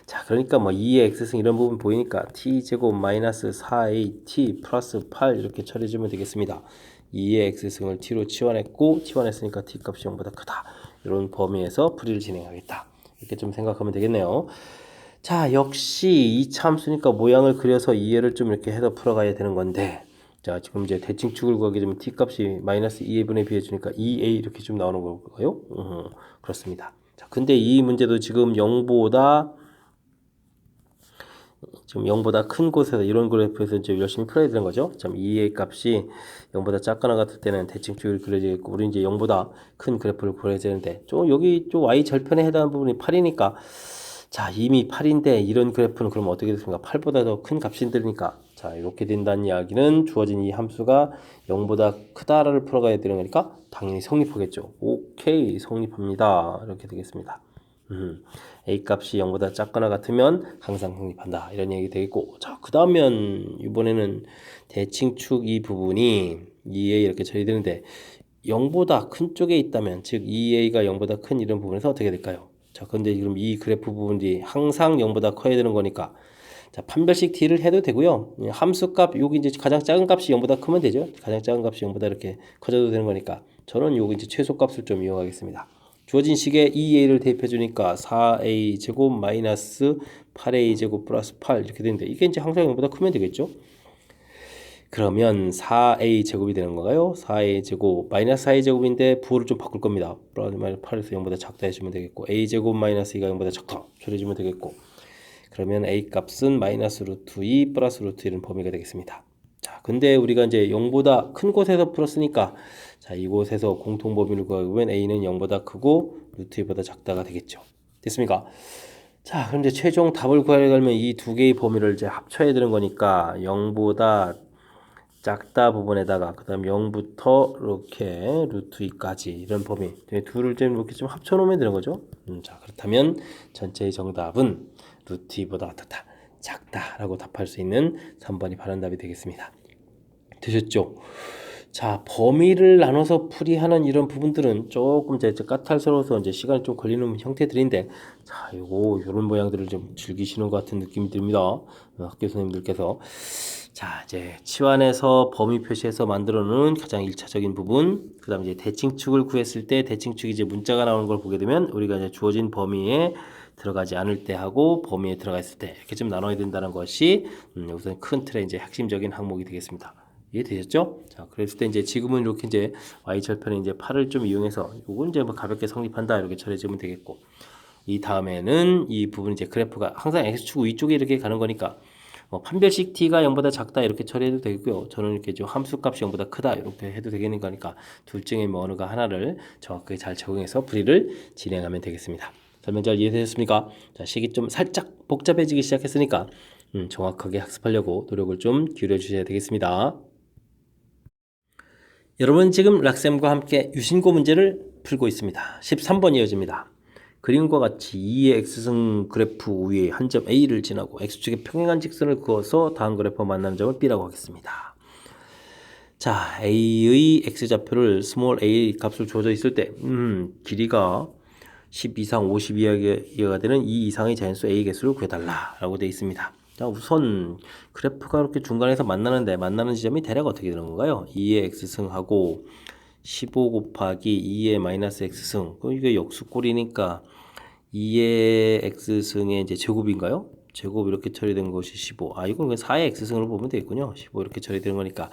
자, 그러니까 뭐 2의 x승 이런 부분 보이니까 t제곱 마이너스 4at 플러스 8 이렇게 처리해 주면 되겠습니다. 2의 x승을 t로 치환했고 치환했으니까 t 값이 0보다 크다. 이런 범위에서 풀이를 진행하겠다. 이렇게 좀 생각하면 되겠네요. 자, 역시 이 참수니까 모양을 그려서 이해를 좀 이렇게 해서 풀어가야 되는 건데 자, 지금 이제 대칭축을 구하게 되면 t 값이 마이너스 2a분의 b에 주니까 2a 이렇게 좀 나오는 건가요? 그렇습니다. 자, 근데 이 문제도 지금 0보다 큰 곳에서 이런 그래프에서 이제 열심히 풀어야 되는 거죠. 참 2의 값이 0보다 작거나 같을 때는 대칭축이 그려지겠고 우리 이제 0보다 큰 그래프를 그려야 되는데 여기 y 절편에 해당하는 부분이 8이니까 자, 이미 8인데 이런 그래프는 그럼 어떻게 됐습니까? 8보다 더 큰 값이 들으니까 자, 이렇게 된다는 이야기는 주어진 이 함수가 0보다 크다를 풀어가야 되는 거니까 당연히 성립하겠죠. 오케이, 성립합니다. 이렇게 되겠습니다. A 값이 0보다 작거나 같으면 항상 성립한다 이런 얘기 되겠고 자, 그 다음엔 이번에는 대칭축 이 부분이 2a 이렇게 처리되는데 0보다 큰 쪽에 있다면 즉 2a가 0보다 큰 이런 부분에서 어떻게 될까요? 자, 근데 지금 이 그래프 부분이 항상 0보다 커야 되는 거니까 자, 판별식 t를 해도 되고요. 함수값 여기 이제 가장 작은 값이 0보다 크면 되죠. 가장 작은 값이 0보다 이렇게 커져도 되는 거니까 저는 여기 이제 최소값을 좀 이용하겠습니다. 주어진 식에 2a를 대입해 주니까 4a 제곱 마이너스 8a 제곱 플러스 8 이렇게 되는데 이게 이제 항상 0보다 크면 되겠죠. 그러면 4a 제곱이 되는 건가요? 4a 제곱 마이너스 4a 제곱인데 부호를 좀 바꿀 겁니다. 플러스 8에서 0보다 작다 해주면 되겠고 a 제곱 마이너스 2가 0보다 작다 처리해주면 되겠고 그러면 a 값은 마이너스 루트 2 플러스 루트 1은 범위가 되겠습니다. 자, 근데 우리가 이제 0보다 큰 곳에서 풀었으니까 자, 이곳에서 공통 범위를 구하면 a는 0보다 크고 루트 2보다 작다가 되겠죠. 됐습니까? 자, 그럼 이제 최종 답을 구하려면 이 두 개의 범위를 이제 합쳐야 되는 거니까 0보다 작다 부분에다가 그 다음 0부터 이렇게 루트 2까지 이런 범위 둘을 좀 이렇게 좀 합쳐 놓으면 되는 거죠. 자, 그렇다면 전체의 정답은 루트 2보다 어떻다 작다 라고 답할 수 있는 3번이 바른 답이 되겠습니다. 되셨죠? 자, 범위를 나눠서 풀이하는 이런 부분들은 조금 이제 까탈스러워서 이제 시간이 좀 걸리는 형태들인데, 자, 요런 모양들을 좀 즐기시는 것 같은 느낌이 듭니다. 학교 선생님들께서. 자, 이제 치환해서 범위 표시해서 만들어 놓은 가장 1차적인 부분, 그 다음에 이제 대칭축을 구했을 때 대칭축이 이제 문자가 나오는 걸 보게 되면 우리가 이제 주어진 범위에 들어가지 않을 때 하고 범위에 들어가 있을 때 이렇게 좀 나눠야 된다는 것이 우선 큰 틀의 이제 핵심적인 항목이 되겠습니다. 이해되셨죠? 자, 그랬을 때 이제 지금은 이렇게 이제 y절편에 이제 8을 좀 이용해서 요건 이제 뭐 가볍게 성립한다 이렇게 처리해주면 되겠고, 이 다음에는 이 부분 이제 그래프가 항상 x축 위쪽에 이렇게 가는 거니까 판별식 t가 0보다 작다 이렇게 처리해도 되고요. 저는 이렇게 좀 함수값이 0보다 크다 이렇게 해도 되겠는 거니까 둘 중에 뭐 어느가 하나를 정확하게 잘 적용해서 풀이를 진행하면 되겠습니다. 설명 잘 이해되셨습니까? 자, 식이 좀 살짝 복잡해지기 시작했으니까 정확하게 학습하려고 노력을 좀 기울여 주셔야 되겠습니다. 여러분 지금 락쌤과 함께 유신고 문제를 풀고 있습니다. 13번 이어집니다. 그림과 같이 2의 x승 그래프 위에 한 점 A를 지나고 x축에 평행한 직선을 그어서 다음 그래프와 만나는 점을 B라고 하겠습니다. 자, A의 x좌표를 스몰 a 값으로 주어져 있을 때 길이가 10 이상 50 이하가 되는 2 이상의 자연수 A 개수를 구해달라 라고 되어 있습니다. 자, 우선 그래프가 이렇게 중간에서 만나는 지점이 대략 어떻게 되는 건가요? 2의 x승하고 15 곱하기 2의 마이너스 x승, 이게 역수꼴이니까 2의 x승의 이제 제곱인가요? 제곱 이렇게 처리된 것이 15. 이건 그냥 4의 x승으로 보면 되겠군요. 15 이렇게 처리되는 거니까.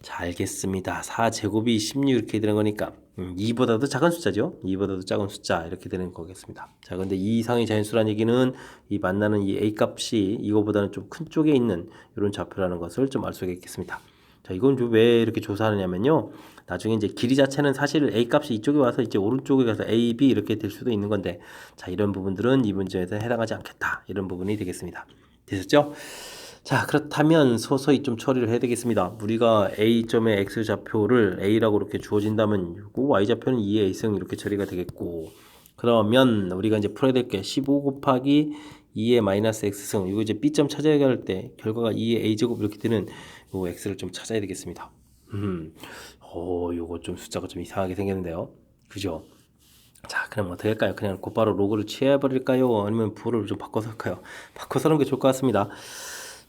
자, 알겠습니다. 4제곱이 16 이렇게 되는 거니까 2보다도 작은 숫자죠. 2보다도 작은 숫자 이렇게 되는 거겠습니다. 자, 근데 2 이상의 자연수라는 얘기는 이 만나는 이 a 값이 이거보다는 좀 큰 쪽에 있는 이런 좌표라는 것을 좀 알 수가 있겠습니다. 자, 이건 왜 이렇게 조사하느냐면요. 나중에 이제 길이 자체는 사실 a 값이 이쪽에 와서 이제 오른쪽에 가서 a, b 이렇게 될 수도 있는 건데, 자, 이런 부분들은 이 문제에서 해당하지 않겠다. 이런 부분이 되겠습니다. 되셨죠? 자, 그렇다면 서서히 좀 처리를 해야 되겠습니다. 우리가 A점의 X좌표를 A라고 이렇게 주어진다면 요거 Y좌표는 2의 A승 이렇게 처리가 되겠고, 그러면 우리가 이제 풀어야 될 게 15 곱하기 2의 마이너스 X승, 이거 이제 B점 찾아야 할 때 결과가 2의 A제곱 이렇게 되는 요 X를 좀 찾아야 되겠습니다. 요거 좀 숫자가 좀 이상하게 생겼는데요. 그죠? 자, 그럼 어떻게 할까요? 그냥 곧바로 로그를 취해버릴까요? 아니면 부호를 좀 바꿔서 할까요? 바꿔서 하는 게 좋을 것 같습니다.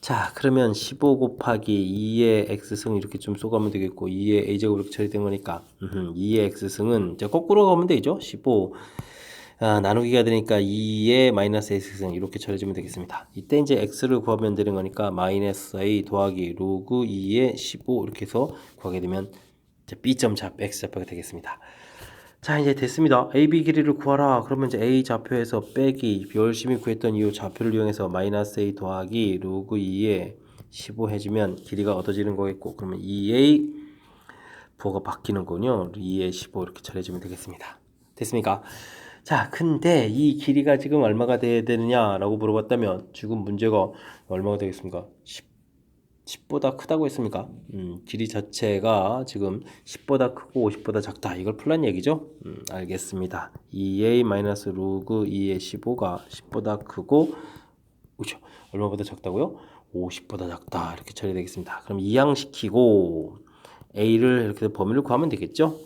자, 그러면 15 곱하기 2의 x승 이렇게 좀 쏘가면 되겠고, 2의 a제곱 이렇게 처리된 거니까 2의 x승은 이제 거꾸로 가면 되죠. 15 나누기가 되니까 2의 마이너스 x승 이렇게 처리해주면 되겠습니다. 이때 이제 x를 구하면 되는 거니까 마이너스 a 더하기 로그 2의 15 이렇게 해서 구하게 되면 이제 b점 잡 x좌표가 되겠습니다. 자, 이제 됐습니다. AB 길이를 구하라. 그러면 이제 A 좌표에서 빼기 열심히 구했던 이 좌표를 이용해서 마이너스 A 더하기 로그 2에 15 해주면 길이가 얻어지는 거겠고, 그러면 2A 부호가 바뀌는군요. 2에 15 이렇게 처리해주면 되겠습니다. 됐습니까? 자, 근데 이 길이가 지금 얼마가 돼야 되느냐라고 물어봤다면 지금 문제가 얼마가 되겠습니까? 10보다 크다고 했습니까? 길이 자체가 지금 10보다 크고 50보다 작다. 이걸 풀란 얘기죠? 알겠습니다. 2a 마이너스 로그 2의 15가 10보다 크고, 그렇죠? 얼마보다 작다고요? 50보다 작다. 이렇게 처리되겠습니다. 그럼 이항시키고 a를 이렇게 범위를 구하면 되겠죠?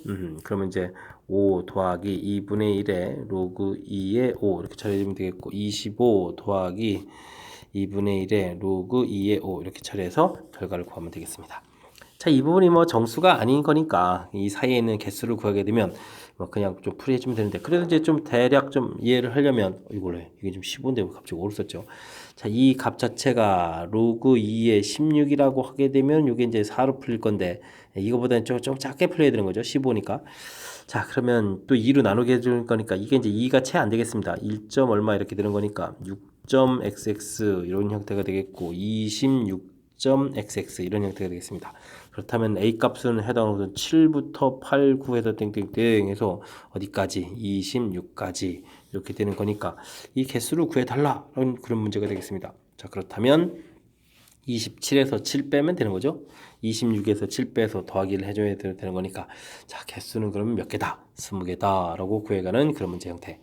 그러면 이제 5 더하기 2분의 1에 로그 2의 5 이렇게 처리되면 되겠고, 25 더하기 2분의 1에 로그 2의 5 이렇게 처리해서 결과를 구하면 되겠습니다. 자, 이 부분이 뭐 정수가 아닌 거니까 이 사이에 있는 개수를 구하게 되면 뭐 그냥 좀 풀이해주면 되는데, 그래도 이제 좀 대략 좀 이해를 하려면 이게 좀 15인데 갑자기 5를 썼죠. 자, 이 값 자체가 로그 2의 16이라고 하게 되면 이게 이제 4로 풀릴 건데, 이거보다는 좀 작게 풀려야 되는 거죠. 15니까. 자, 그러면 또 2로 나누게 해줄 거니까 이게 이제 2가 채 안 되겠습니다. 1점 얼마 이렇게 되는 거니까 6.xx 이런 형태가 되겠고, 26.xx 이런 형태가 되겠습니다. 그렇다면 a 값은 해당하는 7부터 8, 9에서 땡땡땡 해서 어디까지? 26까지 이렇게 되는 거니까 이 개수를 구해달라 라는 그런 문제가 되겠습니다. 자, 그렇다면 27에서 7 빼면 되는 거죠. 26에서 7 빼서 더하기를 해줘야 되는 거니까, 자, 개수는 그러면 몇 개다? 20개다 라고 구해가는 그런 문제 형태.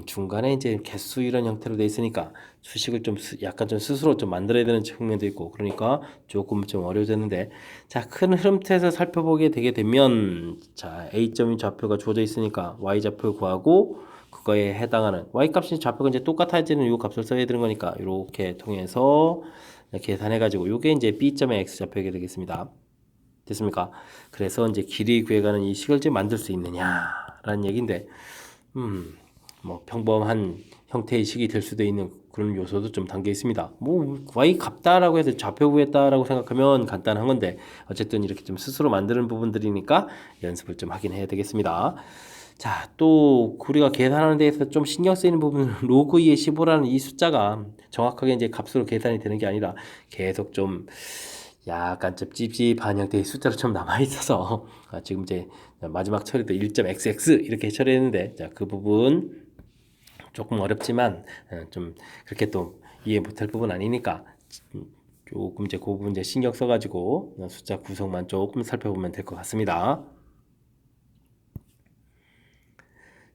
중간에 이제 개수 이런 형태로 돼 있으니까 수식을 좀 약간 좀 스스로 좀 만들어야 되는 측면도 있고 그러니까 조금 좀 어려워졌는데 자, 큰 흐름틀에서 살펴보게 되게 되면 자, A점인 좌표가 주어져 있으니까 Y 좌표 구하고 그거에 해당하는 Y 값이 좌표가 이제 똑같아지는 이 값을 써야 되는 거니까 이렇게 통해서 계산해 가지고 요게 이제 B점의 X 좌표가 되겠습니다. 됐습니까? 그래서 이제 길이 구해가는 이 식을 이제 만들 수 있느냐라는 얘기인데 뭐 평범한 형태의 식이 될 수도 있는 그런 요소도 좀 담겨 있습니다. 뭐 y 같다라고 해서 좌표 구했다라고 생각하면 간단한 건데 어쨌든 이렇게 좀 스스로 만드는 부분들이니까 연습을 좀 하긴 해야 되겠습니다. 자, 또 우리가 계산하는 데에서 좀 신경 쓰이는 부분은 로그 2의 15라는 이 숫자가 정확하게 이제 값으로 계산이 되는 게 아니라 계속 좀 약간 좀 찝찝한 형태의 숫자로 좀 남아 있어서 지금 이제 마지막 처리도 1.xx 이렇게 처리했는데 자, 그 부분 조금 어렵지만 좀 그렇게 또 이해 못할 부분 아니니까 조금 이제 그 부분 이제 신경 써가지고 숫자 구성만 조금 살펴보면 될 것 같습니다.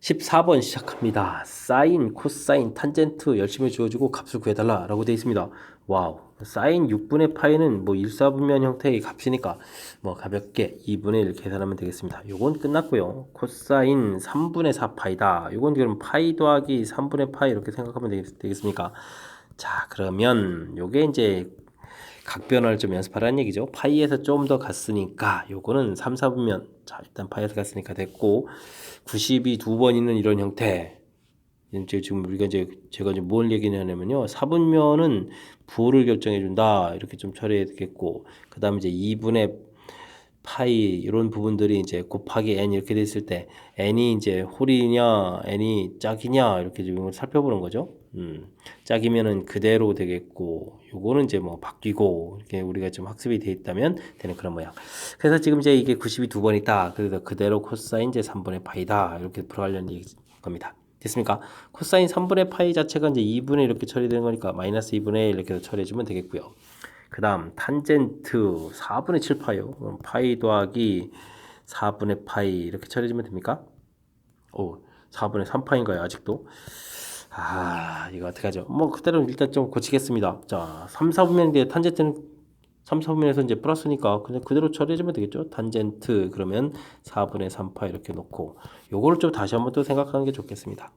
14번 시작합니다. 사인, 코사인, 탄젠트 열심히 주어주고 값을 구해달라 라고 되어 있습니다. 와우. 사인 6분의 파이는 뭐 1사분면 형태의 값이니까 뭐 가볍게 2분의 1 계산하면 되겠습니다. 요건 끝났고요. 코사인 3분의 4 파이다. 요건 그럼 파이 더하기 3분의 파이 이렇게 생각하면 되겠습니까? 자, 그러면 요게 이제 각변화를 좀 연습하라는 얘기죠. 파이에서 좀 더 갔으니까 요거는 3, 4분면 자, 일단 파이에서 갔으니까 됐고 90이 두 번 있는 이런 형태. 이제 지금 우리가 이제 제가 이제 뭘 얘기하냐면요. 4분면은 부호를 결정해 준다. 이렇게 좀 처리해야 되겠고. 그다음에 이제 2분의 파이 이런 부분들이 이제 곱하기 n 이렇게 됐을 때 n이 이제 홀이냐 n이 짝이냐 이렇게 좀 살펴보는 거죠. 짝이면은 그대로 되겠고 요거는 이제 뭐 바뀌고 이렇게 우리가 좀 학습이 돼 있다면 되는 그런 모양. 그래서 지금 이제 이게 90이 두 번 있다. 그래서 그대로 코사인 이제 3분의 파이다. 이렇게 풀어가려는 겁니다. 됐습니까? 코사인 3분의 파이 자체가 이제 2분의 이렇게 처리되는 거니까 마이너스 2분의 1 이렇게 처리해 주면 되겠고요. 그 다음 탄젠트 4분의 7 파이요. 그럼 파이 더하기 4분의 파이 이렇게 처리해주면 됩니까? 오, 4분의 3 파인가요 아직도? 아, 이거 어떡하죠? 뭐 그대로 일단 좀 고치겠습니다. 자, 3, 4분면인데 탄젠트는 3, 4분면에서 이제 플러스니까 그냥 그대로 처리해주면 되겠죠? 탄젠트 그러면 4분의 3파 이렇게 놓고 요거를 좀 다시 한번 또 생각하는 게 좋겠습니다.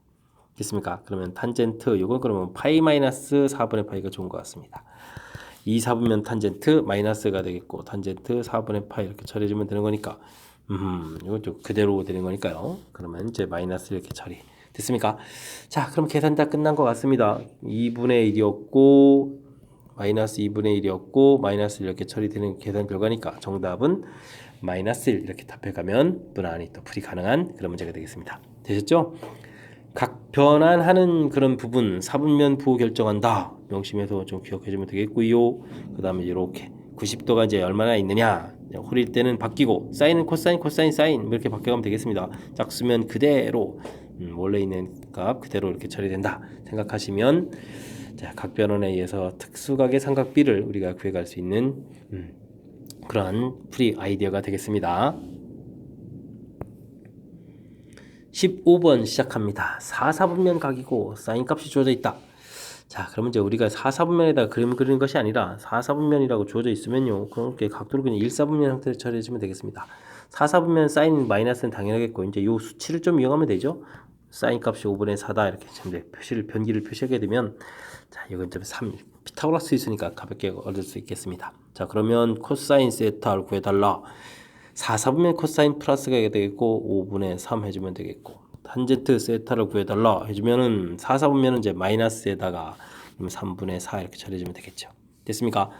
됐습니까? 그러면 탄젠트 요건 그러면 파이 마이너스 4분의 파이가 좋은 것 같습니다. 2, 4분면 탄젠트 마이너스가 되겠고 탄젠트 4분의 파이 이렇게 처리해주면 되는 거니까 이건 좀 그대로 되는 거니까요. 그러면 이제 마이너스 이렇게 처리 됐습니까? 자, 그럼 계산 다 끝난 것 같습니다. 2분의 1이었고 마이너스 2분의 1이었고 마이너스 이렇게 처리되는 계산 결과니까 정답은 마이너스 1 이렇게 답해가면 무난히 또 풀이 가능한 그런 문제가 되겠습니다. 되셨죠? 각 변환하는 그런 부분 4분면 부호 결정한다. 명심해서 좀 기억해주면 되겠고요. 그 다음에 이렇게 90도가 이제 얼마나 있느냐 홀일 때는 바뀌고 사인은 코사인 코사인 사인 이렇게 바뀌어가면 되겠습니다. 짝수면 그대로 원래 있는 값 그대로 이렇게 처리된다 생각하시면 자, 각 변환에 의해서 특수각의 삼각비를 우리가 구해갈 수 있는 그러한 풀이 아이디어가 되겠습니다. 15번 시작합니다. 4, 4분면 각이고 사인 값이 주어져 있다. 자, 그러면 이제 우리가 4, 4분면에다 그림 그리는 것이 아니라 4, 4분면이라고 주어져 있으면요. 그렇게 각도를 그냥 1, 4분면 형태로 처리해주면 되겠습니다. 4, 4분면 사인 마이너스는 당연하겠고 이제 요 수치를 좀 이용하면 되죠. 사인 값이 5분의 4다 이렇게 변기를 표시하게 되면 자, 이건 좀 3 피타고라스 있으니까 가볍게 얻을 수 있겠습니다. 자, 그러면 코사인 세타를 구해달라. 4, 4분면 코사인 플러스가 되겠고 5분의 3 해주면 되겠고 탄젠트 세타를 구해달라 해주면은 4, 4분면은 이제 마이너스에다가 3분의 4 이렇게 처리해주면 되겠죠. 됐습니까?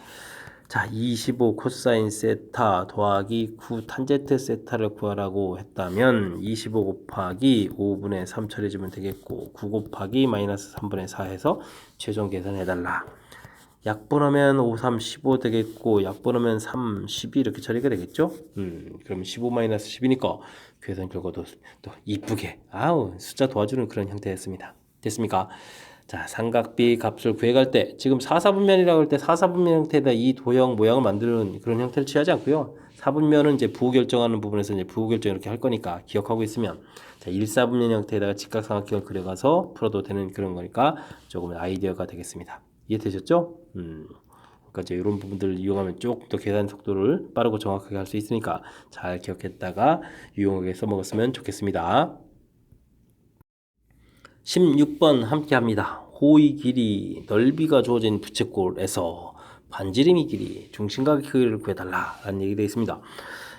자, 25 코사인 세타 더하기 9 탄젠트 세타를 구하라고 했다면 25 곱하기 5분의 3 처리해주면 되겠고 9 곱하기 마이너스 3분의 4 해서 최종 계산해달라. 약분하면 5, 3, 15 되겠고 약분하면 3, 12 이렇게 처리가 되겠죠? 그럼 15 마이너스 10이니까 계산 결과도 또 이쁘게 숫자 도와주는 그런 형태였습니다. 됐습니까? 자, 삼각비 값을 구해갈 때 지금 4, 4분면이라고 할 때 4, 4분면 형태에다 이 도형 모양을 만드는 그런 형태를 취하지 않고요. 4, 4분면은 이제 부호 결정하는 부분에서 이제 부호 결정 이렇게 할 거니까 기억하고 있으면 자, 1, 4분면 형태에다가 직각삼각형을 그려가서 풀어도 되는 그런 거니까 조금 아이디어가 되겠습니다. 이해되셨죠? 그러니까 이제 이런 부분들을 이용하면 조금 더 계산 속도를 빠르고 정확하게 할 수 있으니까 잘 기억했다가 유용하게 써먹었으면 좋겠습니다. 16번 함께 합니다. 호의 길이 넓이가 주어진 부채꼴에서 반지름이 길이 중심각의 크기를 구해달라 라는 얘기 되어 있습니다.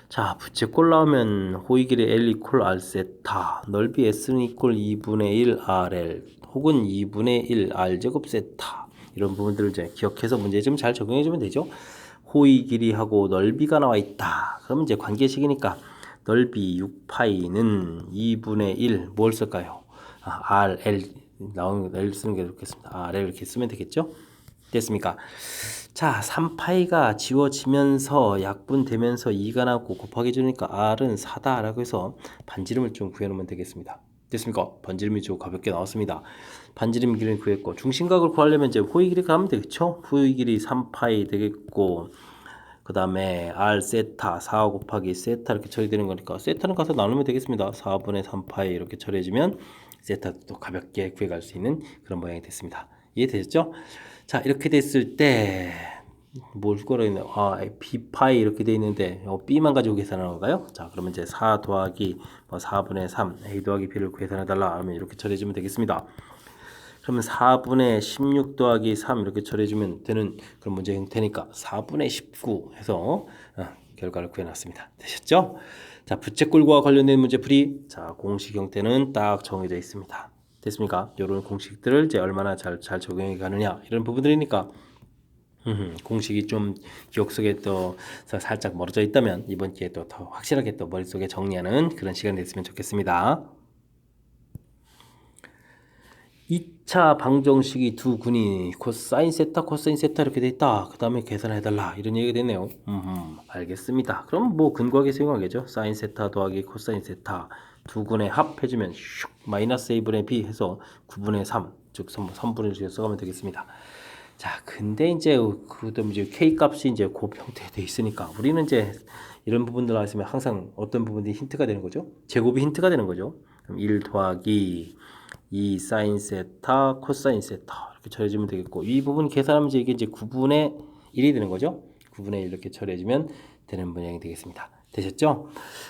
자, 부채꼴 나오면 호의 길이 L 이퀄 R 세타, 넓이 S는 이퀄 2분의 1 RL 혹은 2분의 1 R 제곱 세타, 이런 부분들을 이제 기억해서 문제 좀 잘 적용해주면 되죠. 호의 길이하고 넓이가 나와 있다. 그러면 이제 관계식이니까 넓이 6파이는 2분의 1 뭘 쓸까요? RL 나오는 거 L 쓰는 게 좋겠습니다. RL 이렇게 쓰면 되겠죠? 됐습니까? 자, 3파이가 지워지면서 약분되면서 2가 나오고 곱하기 주니까 R은 4다 라고 해서 반지름을 좀 구해놓으면 되겠습니다. 됐습니까? 반지름이 좀 가볍게 나왔습니다. 반지름 길이를 구했고 중심각을 구하려면 이제 호의 길이가 하면 되겠죠? 호의 길이 3파이 되겠고 그 다음에 R 세타 4 곱하기 세타 이렇게 처리되는 거니까 세타는 가서 나누면 되겠습니다. 4분의 3파이 이렇게 처리해주면 세타도 가볍게 구해갈 수 있는 그런 모양이 됐습니다. 이해되셨죠? 자, 이렇게 됐을 때 뭘 걸어있나요? B파이 이렇게 돼 있는데 B만 가지고 계산하는 건가요? 자, 그러면 이제 4 더하기 4분의 3 A 더하기 B를 구해산해달라 하면 이렇게 처리해주면 되겠습니다. 그러면 4분의 16 더하기 3 이렇게 처리해주면 되는 그런 문제 형태니까 4분의 19 해서 결과를 구해놨습니다. 되셨죠? 자, 부채꼴과 관련된 문제풀이. 자, 공식 형태는 딱 정해져 있습니다. 됐습니까? 이런 공식들을 이제 얼마나 잘 적용해 가느냐 이런 부분들이니까 공식이 좀 기억 속에 또 살짝 멀어져 있다면 이번 기회에 또 더 확실하게 또 머릿속에 정리하는 그런 시간이 됐으면 좋겠습니다. 2차 방정식이 두 근이 코사인 세타 코사인 세타 이렇게 돼 있다. 그 다음에 계산해달라 이런 얘기가 되네요. 알겠습니다. 그럼 뭐 근거하게 사용하겠죠. 사인 세타 더하기 코사인 세타 두 근의 합해주면 슉 마이너스 A분의 B 해서 9분의 3 즉 3분의 1 써가면 되겠습니다. 자, 근데 이제 그다음 이제 K 값이 이제 곱 형태에 돼 있으니까 우리는 이제 이런 부분들 나왔으면 항상 어떤 부분들이 힌트가 되는 거죠. 제곱이 힌트가 되는 거죠. 그럼 1 더하기 2 사인 세타 코사인 세타 이렇게 처리해주면 되겠고 이 부분 계산하면 이게 이제 9분의 1이 되는 거죠. 9분의 1 이렇게 처리해주면 되는 모양이 되겠습니다. 되셨죠?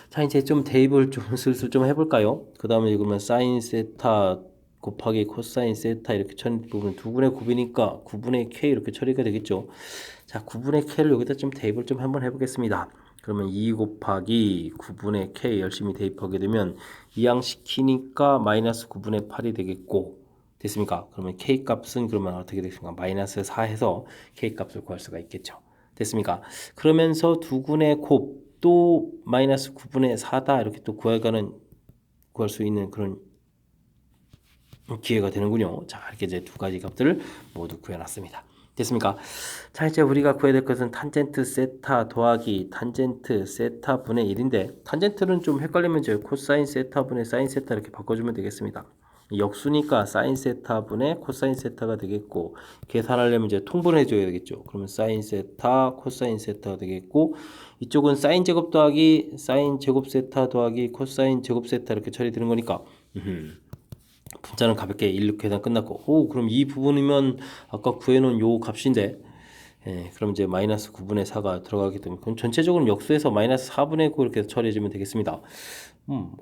자, 이제 좀 대입을 좀 슬슬 좀 해볼까요? 그 다음에 그러면 사인 세타 곱하기 코사인 세타 이렇게 처리 부분 2분의 9이니까 9분의 k 이렇게 처리가 되겠죠. 자, 9분의 k를 여기다 좀 대입을 좀 한번 해보겠습니다. 그러면 2 곱하기 9분의 k 열심히 대입하게 되면 이항시키니까 마이너스 9분의 8이 되겠고 됐습니까? 그러면 k 값은 그러면 어떻게 되겠습니까? 마이너스 4 해서 k 값을 구할 수가 있겠죠. 됐습니까? 그러면서 2분의 곱도 마이너스 9분의 4다 이렇게 또 구할 수 있는 그런 기회가 되는군요. 자, 이렇게 이제 두 가지 값들을 모두 구해놨습니다. 됐습니까? 자, 이제 우리가 구해야 될 것은 탄젠트 세타 더하기 탄젠트 세타 분의 1인데 탄젠트는 좀 헷갈리면 이제 코사인 세타 분의 사인 세타 이렇게 바꿔주면 되겠습니다. 역수니까 사인 세타 분의 코사인 세타가 되겠고 계산하려면 이제 통분해 줘야 되겠죠. 그러면 사인 세타 코사인 세타가 되겠고 이쪽은 사인 제곱 더하기 사인 제곱 세타 더하기 코사인 제곱 세타 이렇게 처리되는 거니까 분자는 가볍게 1 계산 끝났고 그럼 이 부분이면 아까 구해놓은 요 값인데 그럼 이제 마이너스 9분의 4가 들어가기 때문에 그럼 전체적으로 역수해서 마이너스 4분의 9 이렇게 처리해주면 되겠습니다.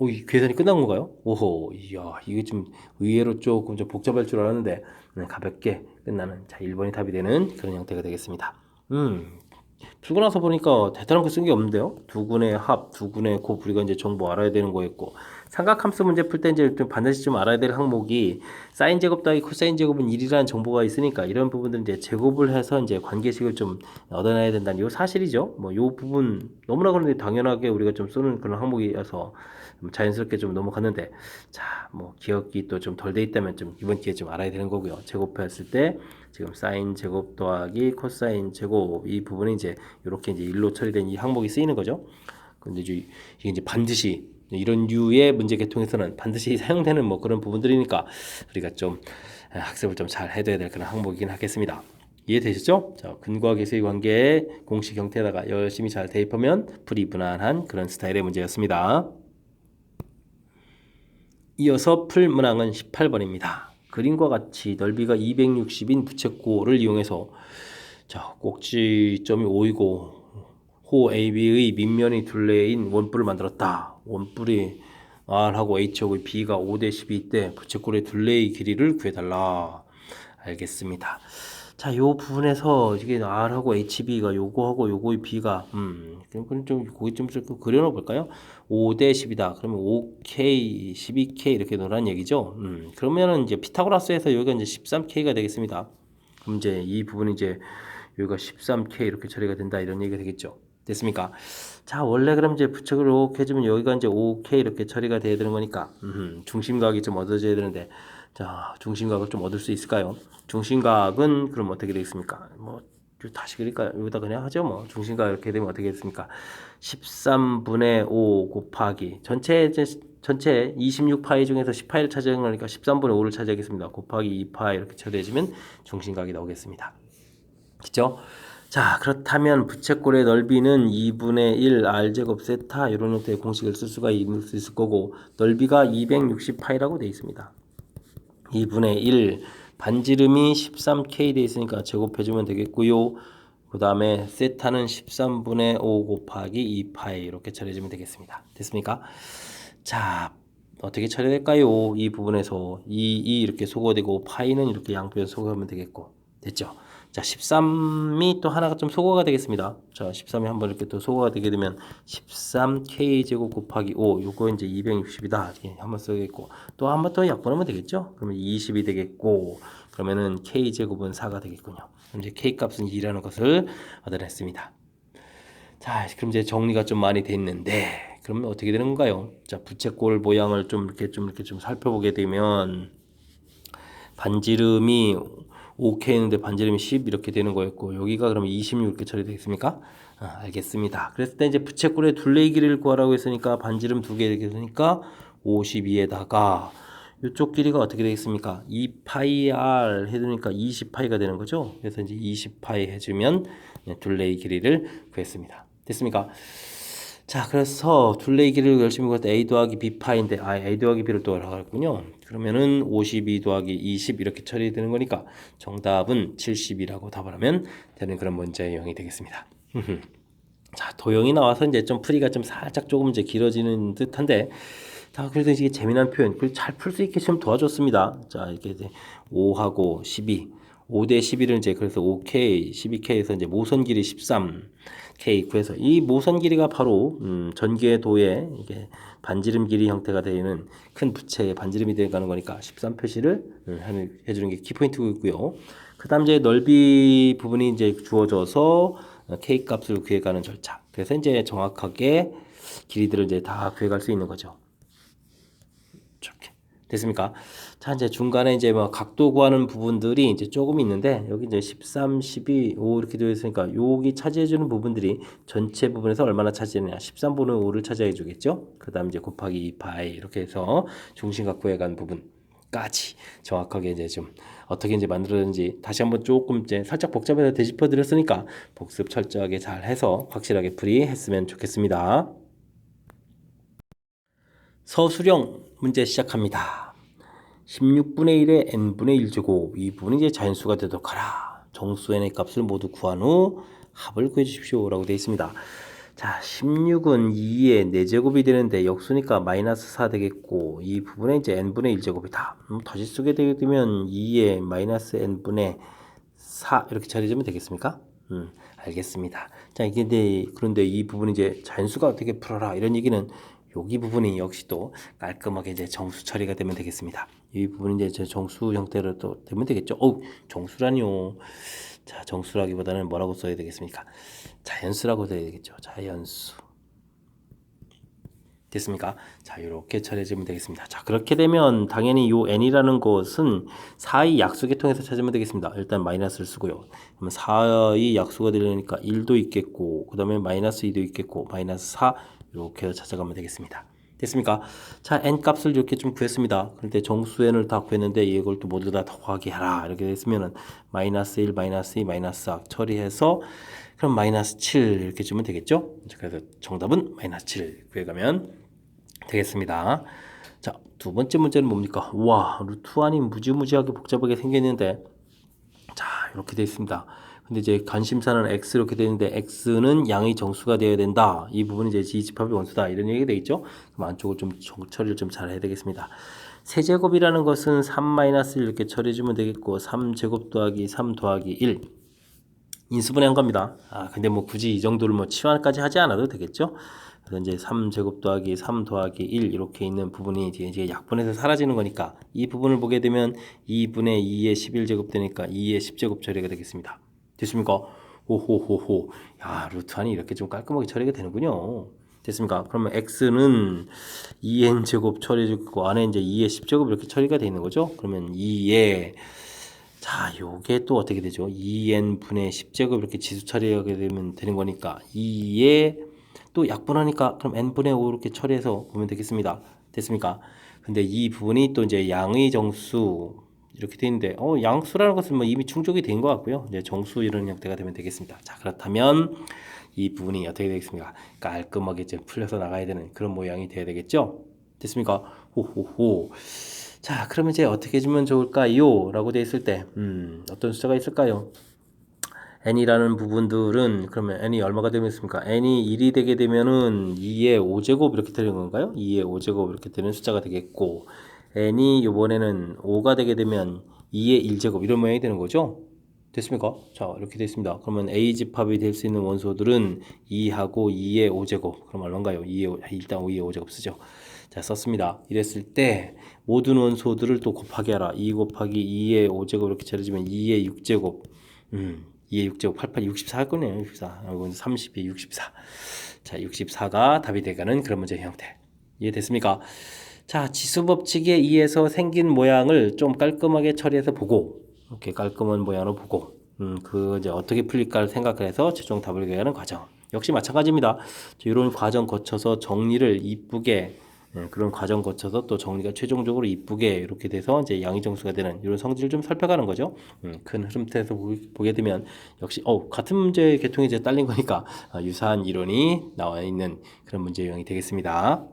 이 계산이 끝난 건가요? 오호, 이야, 이게 좀 의외로 조금 좀 복잡할 줄 알았는데 가볍게 끝나는 자 1번이 답이 되는 그런 형태가 되겠습니다. 풀고 나서 보니까 대단한 거 쓴 게 없는데요. 두근의 합, 두근의 곱 우리가 이제 정보 알아야 되는 거였고 삼각함수 문제 풀 때 이제 좀 반드시 좀 알아야 될 항목이 사인 제곱 더하기 코사인 제곱은 1이라는 정보가 있으니까 이런 부분들 이제 제곱을 해서 이제 관계식을 좀 얻어내야 된다는 요 사실이죠. 뭐 요 부분 너무나 그런데 당연하게 우리가 좀 쓰는 그런 항목이어서 자연스럽게 좀 넘어갔는데 자, 뭐 기억이 또 좀 덜 돼 있다면 좀 이번 기회에 좀 알아야 되는 거고요. 제곱했을 때 지금 사인 제곱 더하기 코사인 제곱 이 부분이 이제 이렇게 이제 1로 처리된 이 항목이 쓰이는 거죠. 근데 이게 이제 반드시 이런 류의 문제 계통에서는 반드시 사용되는 뭐 그런 부분들이니까 우리가 좀 학습을 좀 잘 해둬야 될 그런 항목이긴 하겠습니다. 이해되셨죠? 자, 근과 계수의 관계 공식 형태에다가 열심히 잘 대입하면 풀이 무난한 그런 스타일의 문제였습니다. 이어서 풀 문항은 18번입니다. 그림과 같이 넓이가 260인 부채꼴을 이용해서 자, 꼭지점이 5이고 호 AB의 밑면이 둘레인 원뿔을 만들었다. 원뿔이 R하고 H하고 B가 5대 12 때 부채꼴의 둘레의 길이를 구해달라. 알겠습니다. 자, 요 부분에서 이게 R하고 HB가 요거하고 요거의 B가 그럼 좀 거기 좀 그려놓어 볼까요? 5대 10이다. 그러면 5K, 12K 이렇게 놓으라는 얘기죠. 그러면은 이제 피타고라스에서 여기가 이제 13K가 되겠습니다. 그럼 이제 이 부분이 이제 여기가 13K 이렇게 처리가 된다 이런 얘기가 되겠죠. 됐습니까? 자, 원래 그럼 이제 부착을 이렇게 해주면 여기가 이제 5K 이렇게 처리가 돼야 되는 거니까 중심각이 좀 얻어져야 되는데 자, 중심각을 좀 얻을 수 있을까요? 중심각은 그럼 어떻게 되겠습니까? 뭐 다시 그릴까요? 여기다 그냥 하죠. 뭐 중심각 이렇게 되면 어떻게 됐습니까? 13분의 5 곱하기 전체 26파이 중에서 10파이를 차지하는 거니까 13분의 5를 차지하겠습니다. 곱하기 2파 이렇게 처리해주면 중심각이 나오겠습니다. 그죠? 자, 그렇다면 부채꼴의 넓이는 2분의 1 r제곱 세타 이런 형태의 공식을 쓸 수가 있을 거고 넓이가 260파이라고 되어 있습니다. 2분의 1 반지름이 13K 되어 있으니까 제곱해주면 되겠고요. 그 다음에 세타는 13분의 5 곱하기 2파이 이렇게 처리해주면 되겠습니다. 됐습니까? 자, 어떻게 처리될까요? 이 부분에서 이 이렇게 소거되고 파이는 이렇게 양변 소거하면 되겠고 됐죠? 자, 13이 또 하나가 좀 소거가 되겠습니다. 자, 13이 한번 이렇게 또 소거가 되게 되면 13K제곱 곱하기 5 요거 이제 260이다 이렇게 한번 써야겠고 또 한 번 더 약분하면 되겠죠? 그러면 20이 되겠고 그러면은 K제곱은 4가 되겠군요. 그럼 이제 K값은 2라는 것을 얻어냈습니다. 자, 그럼 이제 정리가 좀 많이 됐는데 그러면 어떻게 되는 건가요? 자, 부채꼴 모양을 좀 이렇게 좀 살펴보게 되면 반지름이 5K인데 반지름이 10 이렇게 되는 거였고 여기가 그러면 26 이렇게 처리되겠습니까? 알겠습니다. 그랬을 때 이제 부채꼴의 둘레의 길이를 구하라고 했으니까 반지름 2개 이렇게 되니까 52에다가 이쪽 길이가 어떻게 되겠습니까? 2파이 r 해두니까 20파이가 되는 거죠. 그래서 이제 20파이 해주면 둘레의 길이를 구했습니다. 됐습니까? 자, 그래서 둘레의 길이를 열심히 구할 때 a 더하기 b파인데 a 더하기 b를 또 알아갔군요. 그러면은 52 더하기 20 이렇게 처리되는 거니까 정답은 70이라고 답을 하면 되는 그런 문제형이 되겠습니다. 자, 도형이 나와서 이제 좀 풀이가 좀 살짝 조금 이제 길어지는 듯한데 자, 그래도 이게 재미난 표현, 잘 풀 수 있게 좀 도와줬습니다. 자, 이렇게 이제 5하고 12, 5대 11은 이제 그래서 5K, 12K에서 이제 모선 길이 13K 구해서 이 모선 길이가 바로 전개도의 이게 반지름 길이 형태가 되는 큰 부채의 반지름이 되어가는 거니까 13 표시를 해주는 게 키포인트고요. 그다음 이제 넓이 부분이 이제 주어져서 K 값을 구해가는 절차. 그래서 이제 정확하게 길이들을 이제 다 구해갈 수 있는 거죠. 이렇게 됐습니까? 자, 이제 중간에 이제 뭐 각도 구하는 부분들이 이제 조금 있는데 여기 이제 13, 12, 5 이렇게 되어 있으니까 여기 차지해 주는 부분들이 전체 부분에서 얼마나 차지하느냐 13분의 5를 차지해 주겠죠. 그다음 이제 곱하기 2파이 이렇게 해서 중심각 구해간 부분까지 정확하게 이제 좀 어떻게 이제 만들었는지 다시 한번 조금 이제 살짝 복잡해서 되짚어 드렸으니까 복습 철저하게 잘 해서 확실하게 풀이했으면 좋겠습니다. 서술형 문제 시작합니다. 16분의 1의 n분의 1제곱 이 부분이 이제 자연수가 되도록 하라. 정수 n의 값을 모두 구한 후 합을 구해 주십시오 라고 되어 있습니다. 자, 16은 2의 4제곱이 되는데 역수니까 마이너스 4 되겠고 이 부분에 이제 n분의 1제곱이다. 다시 쓰게 되면 2의 마이너스 n분의 4 이렇게 처리하면 되겠습니까? 알겠습니다. 자, 이게 그런데 이 부분이 이제 자연수가 어떻게 풀어라 이런 얘기는 여기 부분이 역시 또 깔끔하게 이제 정수 처리가 되면 되겠습니다. 이 부분이 이제 정수 형태로 또 되면 되겠죠. 정수라니요. 자, 정수라기보다는 뭐라고 써야 되겠습니까? 자연수라고 써야 되겠죠. 자연수. 됐습니까? 자, 이렇게 처리해주면 되겠습니다. 자, 그렇게 되면 당연히 요 n이라는 것은 4의 약수계통에서 찾으면 되겠습니다. 일단 마이너스를 쓰고요. 그러면 4의 약수가 되려니까 1도 있겠고, 그 다음에 마이너스 2도 있겠고, 마이너스 4 이렇게 찾아가면 되겠습니다. 됐습니까? 자, n 값을 이렇게 좀 구했습니다. 그런데 정수 n을 다 구했는데 이걸 또 모두 다 더하기 해라. 이렇게 됐으면은 마이너스 1, 마이너스 2, 마이너스 4 처리해서 그럼 마이너스 7 이렇게 주면 되겠죠? 그래서 정답은 마이너스 7 구해가면 되겠습니다. 자, 두 번째 문제는 뭡니까? 와, 루트 안이 무지무지하게 복잡하게 생겼는데 자, 이렇게 되어 있습니다. 근데 이제 관심사는 x 이렇게 되는데 x는 양의 정수가 되어야 된다. 이 부분이 이제 지집합의 원수다. 이런 얘기가 되겠죠? 그럼 안쪽을 좀 처리를 좀 잘 해야 되겠습니다. 세제곱이라는 것은 3-1 이렇게 처리해주면 되겠고 3제곱 더하기 3 더하기 1 인수분해한 겁니다. 근데 뭐 굳이 이 정도를 뭐 치환까지 하지 않아도 되겠죠? 그래서 이제 3제곱 더하기 3 더하기 1 이렇게 있는 부분이 이제 약분해서 사라지는 거니까 이 부분을 보게 되면 2분의 2의 11제곱 되니까 2의 10제곱 처리가 되겠습니다. 됐습니까? 호호호호. 야, 루트 안이 이렇게 좀 깔끔하게 처리가 되는군요. 됐습니까? 그러면 x는 2n제곱 처리해주고 안에 이제 2의 10제곱 이렇게 처리가 되어 있는 거죠? 그러면 2의 자, 요게 또 어떻게 되죠? 2n분의 10제곱 이렇게 지수 처리하게 되는 거니까 2에 또 약분하니까 그럼 n분의 5 이렇게 처리해서 보면 되겠습니다. 됐습니까? 근데 이 부분이 또 이제 양의 정수 이렇게 돼 있는데 양수라는 것은 뭐 이미 충족이 된 것 같고요. 이제 정수 이런 형태가 되면 되겠습니다. 자, 그렇다면 이 부분이 어떻게 되겠습니까? 깔끔하게 이제 풀려서 나가야 되는 그런 모양이 돼야 되겠죠? 됐습니까? 호호호. 자, 그러면 이제 어떻게 해주면 좋을까요? 라고 되어 있을 때 어떤 숫자가 있을까요? n이라는 부분들은 그러면 n이 얼마가 되면 있습니까? n이 1이 되게 되면은 2의 5제곱 이렇게 되는 건가요? 2의 5제곱 이렇게 되는 숫자가 되겠고 n이 이번에는 5가 되게 되면 2의 1제곱 이런 모양이 되는 거죠? 됐습니까? 자, 이렇게 됐습니다. 그러면 A집합이 될 수 있는 원소들은 2하고 2의 5제곱. 그럼 얼마인가요? 2의, 일단 2의 5제곱 쓰죠. 자, 썼습니다. 이랬을 때 모든 원소들을 또 곱하기 하라. 2 곱하기 2의 5제곱 이렇게 처리해주면 2의 6제곱. 2의 6제곱 88, 64 할 거네요. 64. 이건 32, 64. 자, 64가 답이 돼가는 그런 문제 형태. 이해됐습니까? 자, 지수법칙에 의해서 생긴 모양을 좀 깔끔하게 처리해서 보고 이렇게 깔끔한 모양으로 보고 그 이제 어떻게 풀릴까를 생각을 해서 최종 답을 구하는 과정. 역시 마찬가지입니다. 이런 과정 거쳐서 정리를 이쁘게 그런 과정 거쳐서 또 정리가 최종적으로 이쁘게 이렇게 돼서 이제 양의 정수가 되는 이런 성질을 좀 살펴가는 거죠. 큰 흐름에서 보게 되면 역시 같은 문제 계통이 이제 딸린 거니까 유사한 이론이 나와 있는 그런 문제 유형이 되겠습니다.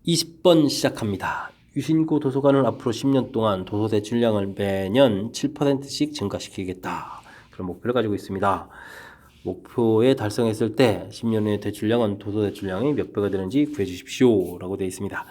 20번 시작합니다. 유신고 도서관은 앞으로 10년 동안 도서 대출량을 매년 7%씩 증가시키겠다. 그런 목표를 가지고 있습니다. 목표에 달성했을 때 10년 후의 대출량은 도서 대출량이 몇 배가 되는지 구해 주십시오. 라고 되어 있습니다.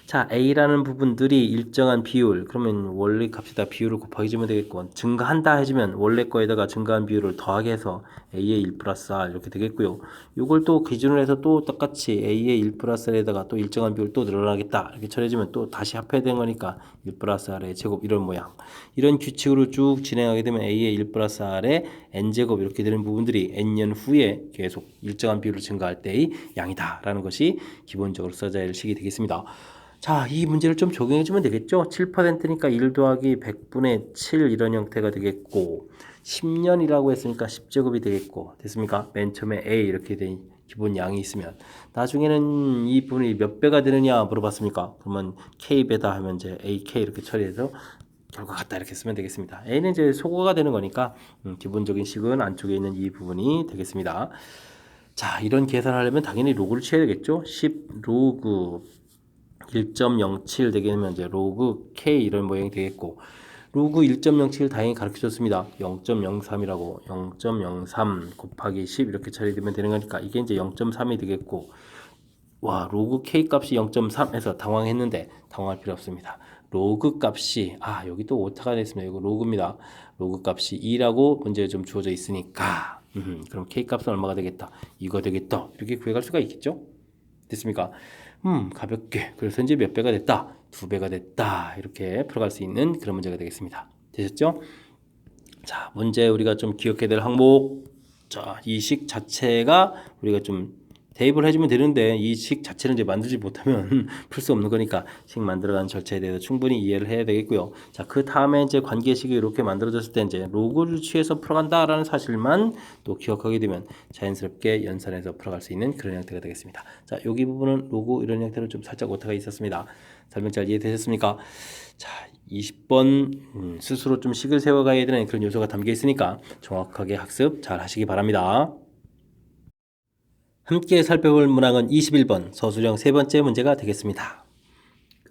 자, A라는 부분들이 일정한 비율, 그러면 원래 값에다 비율을 곱하기 주면 되겠고, 증가한다 해주면 원래 거에다가 증가한 비율을 더하게 해서 A의 1 플러스 R 이렇게 되겠고요. 이걸 또 기준으로 해서 또 똑같이 A의 1 플러스 R에다가 또 일정한 비율 또 늘어나겠다. 이렇게 처리해주면 또 다시 합해야 되는 거니까 1 플러스 R의 제곱 이런 모양. 이런 규칙으로 쭉 진행하게 되면 A의 1 플러스 R의 N제곱 이렇게 되는 부분들이 N년 후에 계속 일정한 비율을 증가할 때의 양이다. 라는 것이 기본적으로 써져야 할 식이 되겠습니다. 자, 이 문제를 좀 적용해주면 되겠죠? 7%니까 1 더하기 100분의 7 이런 형태가 되겠고 10년이라고 했으니까 10제곱이 되겠고 됐습니까? 맨 처음에 A 이렇게 된 기본 양이 있으면 나중에는 이 부분이 몇 배가 되느냐 물어봤습니까? 그러면 K배다 하면 이제 AK 이렇게 처리해서 결과 같다 이렇게 쓰면 되겠습니다. A는 이제 소거가 되는 거니까 기본적인 식은 안쪽에 있는 이 부분이 되겠습니다. 자, 이런 계산을 하려면 당연히 로그를 취해야 되겠죠? 10 로그 1.07 되게 되면 이제 로그 K 이런 모양이 되겠고 로그 1.07 다행히 가르쳐줬습니다. 0.03이라고 0.03 곱하기 10 이렇게 처리되면 되는 거니까 이게 이제 0.3이 되겠고 와 로그 K 값이 0.3 해서 당황했는데 당황할 필요 없습니다. 로그 값이 여기 또 오타가 됐습니다. 이거 로그입니다. 로그 값이 2라고 문제에 좀 주어져 있으니까 그럼 K 값은 얼마가 되겠다? 이거 되겠다. 이렇게 구해갈 수가 있겠죠? 됐습니까? 가볍게. 그래서 이제 몇 배가 됐다? 2배가 됐다. 이렇게 풀어갈 수 있는 그런 문제가 되겠습니다. 되셨죠? 자, 문제 우리가 좀 기억해야 될 항목. 자, 이 식 자체가 우리가 좀 대입을 해주면 되는데 이 식 자체를 이제 만들지 못하면 풀 수 없는 거니까 식 만들어가는 절차에 대해서 충분히 이해를 해야 되겠고요. 자, 그 다음에 이제 관계식이 이렇게 만들어졌을 때 이제 로그를 취해서 풀어간다라는 사실만 또 기억하게 되면 자연스럽게 연산해서 풀어갈 수 있는 그런 형태가 되겠습니다. 자, 여기 부분은 로그 이런 형태로 좀 살짝 오타가 있었습니다. 설명 잘 이해되셨습니까? 자, 20번 스스로 좀 식을 세워가야 되는 그런 요소가 담겨 있으니까 정확하게 학습 잘 하시기 바랍니다. 함께 살펴볼 문항은 21번 서술형 세 번째 문제가 되겠습니다.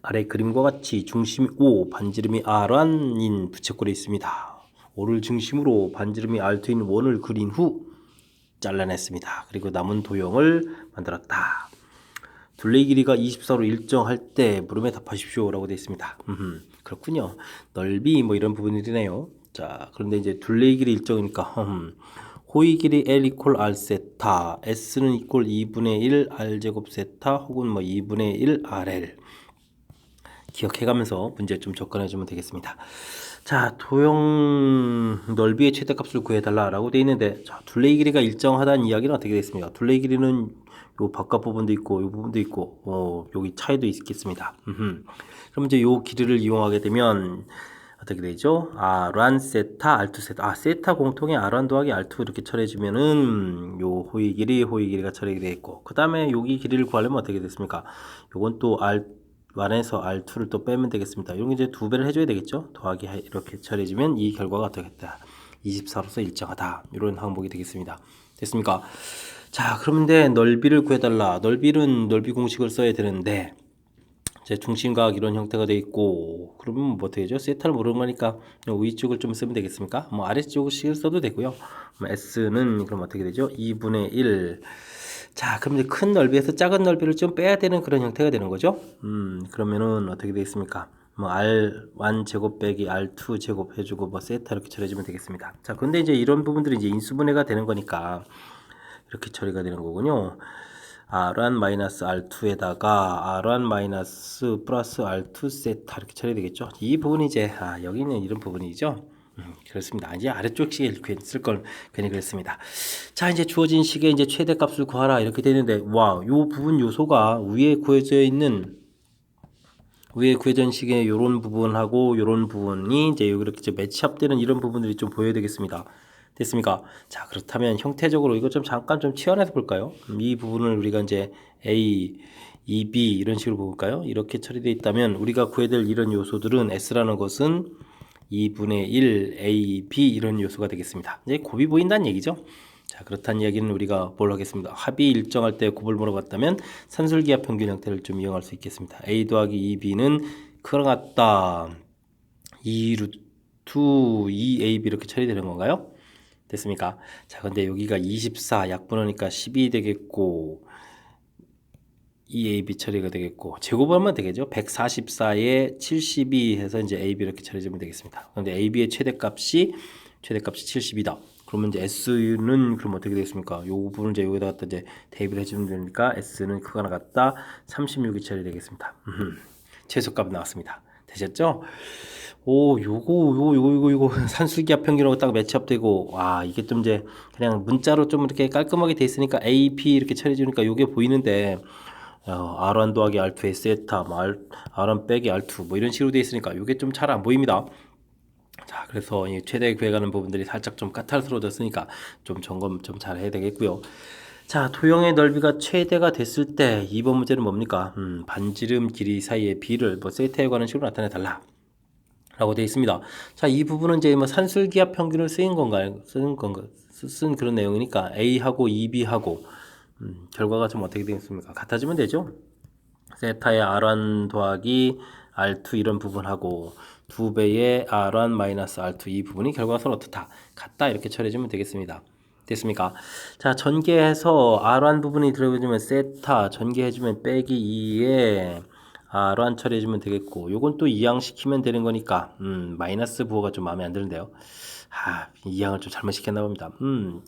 아래 그림과 같이 중심이 O, 반지름이 R1인 부채꼴이 있습니다. O를 중심으로 반지름이 R2인 원을 그린 후 잘라냈습니다. 그리고 남은 도형을 만들었다. 둘레 길이가 24로 일정할 때 물음에 답하십시오 라고 되어 있습니다. 그렇군요. 넓이 뭐 이런 부분이네요. 자, 그런데 이제 둘레 길이 일정이니까 호의 길이 L 이퀄 R 세타, S는 이퀄 2분의 1 R 제곱 세타 혹은 뭐 2분의 1 RL 기억해가면서 문제 좀 접근해주면 되겠습니다. 자, 도형 넓이의 최대값을 구해달라 라고 되어 있는데, 자, 둘레 길이가 일정하다는 이야기는 어떻게 되겠습니까? 둘레 길이는 요 바깥 부분도 있고 요 부분도 있고 여기 차이도 있겠습니다. 그럼 이제 요 길이를 이용하게 되면 어떻게 되죠? R1 세타 R2 세타 세타 공통의 R1 더하기 R2 이렇게 처리해주면은 요 호의 길이가 처리가 되겠고 그 다음에 여기 길이를 구하려면 어떻게 됐습니까? 요건 또 R1에서 R2를 또 빼면 되겠습니다. 이런 게 이제 두 배를 해줘야 되겠죠? 더하기 이렇게 처리해주면 이 결과가 되겠다. 24로서 일정하다. 이런 항목이 되겠습니다. 됐습니까? 자, 그런데 넓이를 구해달라. 넓이는 넓이 공식을 써야 되는데 제 중심각 이런 형태가 되어 있고 그러면 뭐 어떻게 되죠? 세타를 모르는 거니까 위쪽을 좀 쓰면 되겠습니까? 뭐 아래쪽을 써도 되고요. S는 그럼 어떻게 되죠? 2분의 1. 자, 그럼 이제 큰 넓이에서 작은 넓이를 좀 빼야 되는 그런 형태가 되는 거죠. 그러면은 어떻게 되겠습니까? 뭐 R1 제곱 빼기 R2 제곱 해주고 뭐 세타 이렇게 처리해주면 되겠습니다. 자, 근데 이제 이런 부분들이 이제 인수분해가 되는 거니까 이렇게 처리가 되는 거군요. R1-R2에다가 R1- 플러스 R2 세타 이렇게 처리되겠죠. 이 부분이 이제 여기 있는 이런 부분이죠. 그렇습니다. 이제 아래쪽 식에 쓸 걸 괜히 그랬습니다. 자, 이제 주어진 식의 이제 최대값을 구하라 이렇게 되는데 와, 요 부분 요소가 위에 구해져 있는 식의 요런 부분하고 요런 부분이 이제 이렇게 매치업되는 이런 부분들이 좀 보여야 되겠습니다. 됐습니까? 자, 그렇다면 형태적으로 이거 좀 잠깐 좀 치환해서 볼까요? 이 부분을 우리가 이제 A, E, B 이런 식으로 볼까요? 이렇게 처리되어 있다면 우리가 구해야 될 이런 요소들은 S라는 것은 2분의 1 A, B 이런 요소가 되겠습니다. 이제 곱이 보인다는 얘기죠. 자, 그렇다는 이야기는 우리가 뭘 하겠습니다. 합이 일정할 때 곱을 물어봤다면 산술기하 평균 형태를 좀 이용할 수 있겠습니다. A 더하기 2B는 크랑 같다 2 루트 2AB 이렇게 처리되는 건가요? 됐습니까? 자, 근데 여기가 24 약분하니까 12 되겠고 2AB 처리가 되겠고 제곱하면 되겠죠. 144에 72 해서 이제 AB 이렇게 처리하면 되겠습니다. 그런데 AB의 최대값이 70이다. 그러면 이제 S는 그럼 어떻게 되겠습니까? 요 부분을 이제 여기다 갖다 이제 대입을 해주면 되니까 S는 크가 나갔다 36이 처리되겠습니다. 최소값 나왔습니다. 되셨죠? 오, 요거 산술기하 평균하고 딱 매치업되고 와, 이게 좀 이제 그냥 문자로 좀 이렇게 깔끔하게 돼 있으니까 AP 이렇게 처리해 주니까 요게 보이는데 R1 더하기 R2의 세타, 뭐 R1 빼기 R2 뭐 이런 식으로 돼 있으니까 요게 좀 잘 안 보입니다. 자, 그래서 이 최대 구해가는 부분들이 살짝 좀 까탈스러워졌으니까 좀 점검 좀 잘 해야 되겠고요. 자, 도형의 넓이가 최대가 됐을 때 2번 문제는 뭡니까? 반지름 길이 사이의 비를 뭐 세타에 관한 식으로 나타내 달라. 라고 되어 있습니다. 자, 이 부분은 이제 뭐 산술기하 평균을 쓴 그런 내용이니까 A하고 2B하고 결과가 좀 어떻게 되겠습니까? 같아지면 되죠. 세타의 R1 더하기 R2 이런 부분하고 2배의 R1-R2 이 부분이 결과가 서로 어떻다? 같다 이렇게 처리해주면 되겠습니다. 됐습니까? 자, 전개해서 R1 부분이 들어가주면 세타 전개해주면 빼기 2에 R1 처리해주면 되겠고 요건 또 이항시키면 되는 거니까 마이너스 부호가 좀 마음에 안 드는데요. 이항을 좀 잘못 시켰나 봅니다.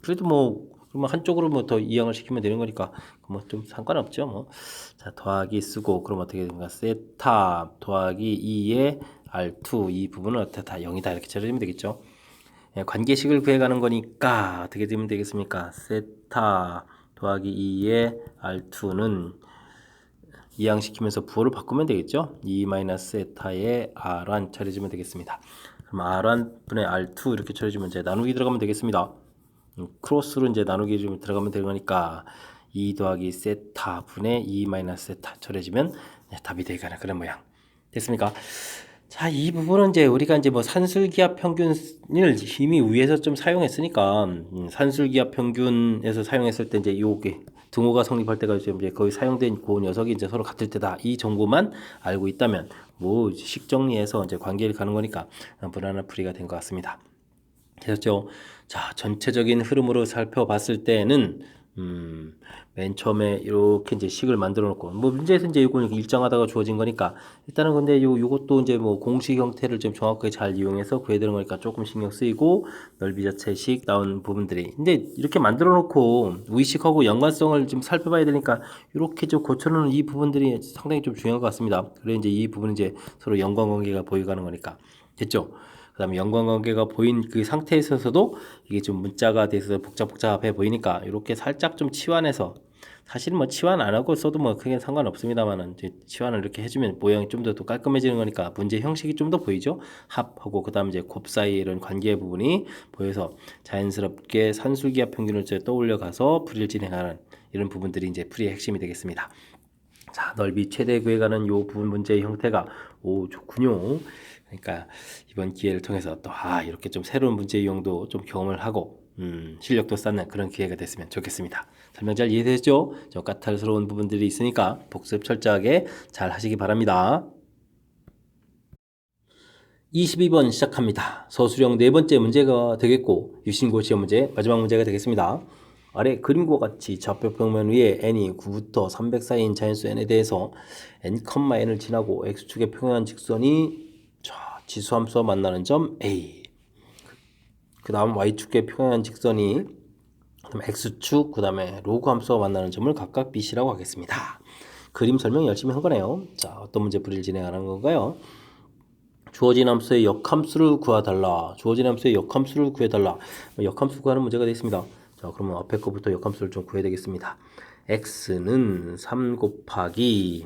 그래도 뭐 한쪽으로 뭐 더 이항을 시키면 되는 거니까 뭐 좀 상관없죠. 뭐. 자, 더하기 쓰고 그럼 어떻게 됩니까? 세타 더하기 2에 R2 이 부분은 어떻게 다 0이다 이렇게 처리하면 되겠죠. 관계식을 구해가는 거니까 어떻게 되면 되겠습니까? 세타 더하기 2의 R2는 이항시키면서 부호를 바꾸면 되겠죠. 2-세타의 R1 처리해주면 되겠습니다. 그럼 R1 분의 R2 이렇게 처리해주면 이제 나누기 들어가면 되겠습니다. 크로스로 이제 나누기 좀 들어가면 되는 거니까 2 더하기 세타 분의 2-세타 처리해주면 답이 되가는 그런 모양. 됐습니까? 자, 이 부분은 이제 우리가 이제 뭐 산술기압 평균을 이미 위에서 좀 사용했으니까 산술기압 평균에서 사용했을 때 이제 요게 등호가 성립할 때가 이제 거의 사용된 그 녀석이 이제 서로 같을 때다. 이 정보만 알고 있다면 뭐 식 정리해서 이제 관계를 가는 거니까 무난한 풀이가 된 것 같습니다. 되셨죠? 자, 전체적인 흐름으로 살펴봤을 때는 맨 처음에 이렇게 이제 식을 만들어 놓고 뭐 문제에서 이제 이건 일정하다가 주어진 거니까 일단은 근데 요것도 이제 뭐 공식 형태를 좀 정확하게 잘 이용해서 구해야 되는 거니까 조금 신경 쓰이고 넓이 자체식 나온 부분들이 근데 이렇게 만들어 놓고 의식하고 연관성을 좀 살펴봐야 되니까 이렇게 좀 고쳐놓는 이 부분들이 상당히 좀 중요한 것 같습니다. 그래 이제 이 부분은 이제 서로 연관관계가 보여가는 거니까 됐죠? 그 다음에 연관관계가 보인 그 상태에 있어서도 이게 좀 문자가 돼서 복잡해 보이니까 이렇게 살짝 좀 치환해서 사실은 뭐 치환 안 하고 써도 뭐 크게 상관없습니다만은 치환을 이렇게 해주면 모양이 좀 더 깔끔해지는 거니까 문제 형식이 좀 더 보이죠. 합하고 그 다음 이제 곱 사이 이런 관계 부분이 보여서 자연스럽게 산술기압 평균을 이제 떠올려 가서 풀이를 진행하는 이런 부분들이 이제 풀이의 핵심이 되겠습니다. 자, 넓이 최대 구해가는 요 부분 문제의 형태가 좋군요. 그러니까 이번 기회를 통해서 또 이렇게 좀 새로운 문제 이용도 좀 경험을 하고 실력도 쌓는 그런 기회가 됐으면 좋겠습니다. 설명 잘 이해되셨죠? 좀 까탈스러운 부분들이 있으니까 복습 철저하게 잘 하시기 바랍니다. 22번 시작합니다. 서술형 네 번째 문제가 되겠고 유심고 시험 문제 마지막 문제가 되겠습니다. 아래 그림과 같이 좌표평면 위에 n이 9부터 300 사이인 자연수 n에 대해서 n, n을 지나고 x축에 평행한 직선이 지수함수와 만나는 점 A, 그 다음 y축에 평행한 직선이 그다음 x축, 그 다음에 로그 함수와 만나는 점을 각각 B씨라고 하겠습니다. 그림 설명 열심히 한 거네요. 자, 어떤 문제 풀이를 진행하는 건가요? 주어진 함수의 역함수를 구해달라. 주어진 함수의 역함수를 구해달라. 역함수 구하는 문제가 되겠습니다. 자, 그러면 앞에 거부터 역함수를 좀 구해야 되겠습니다. x는 3 곱하기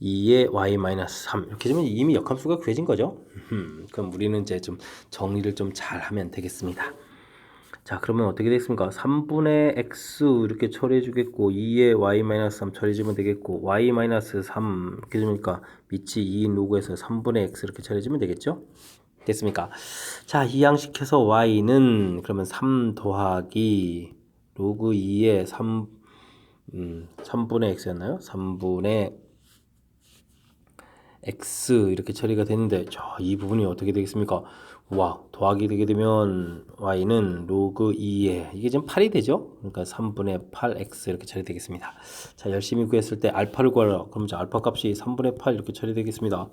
2의 y-3 이렇게 되면 이미 역함수가 구해진 거죠. 그럼 우리는 이제 좀 정리를 좀 잘 하면 되겠습니다. 자, 그러면 어떻게 되겠습니까? 3분의 x 이렇게 처리해 주겠고 2의 y-3 처리해 주면 되겠고 y-3 이렇게 되니까 밑이 2인 로그에서 3분의 x 이렇게 처리해 주면 되겠죠? 됐습니까? 자, 이항식해서 y는 그러면 3 더하기 로그 2의 3분의 x였나요? 3분의 x 이렇게 처리가 되는데 이 부분이 어떻게 되겠습니까? 더하기 되게 되면 y는 로그 2에 이게 지금 8이 되죠? 그러니까 3분의 8x 이렇게 처리되겠습니다. 자, 열심히 구했을 때 알파를 구하라. 그럼 이제 알파 값이 3분의 8 이렇게 처리되겠습니다.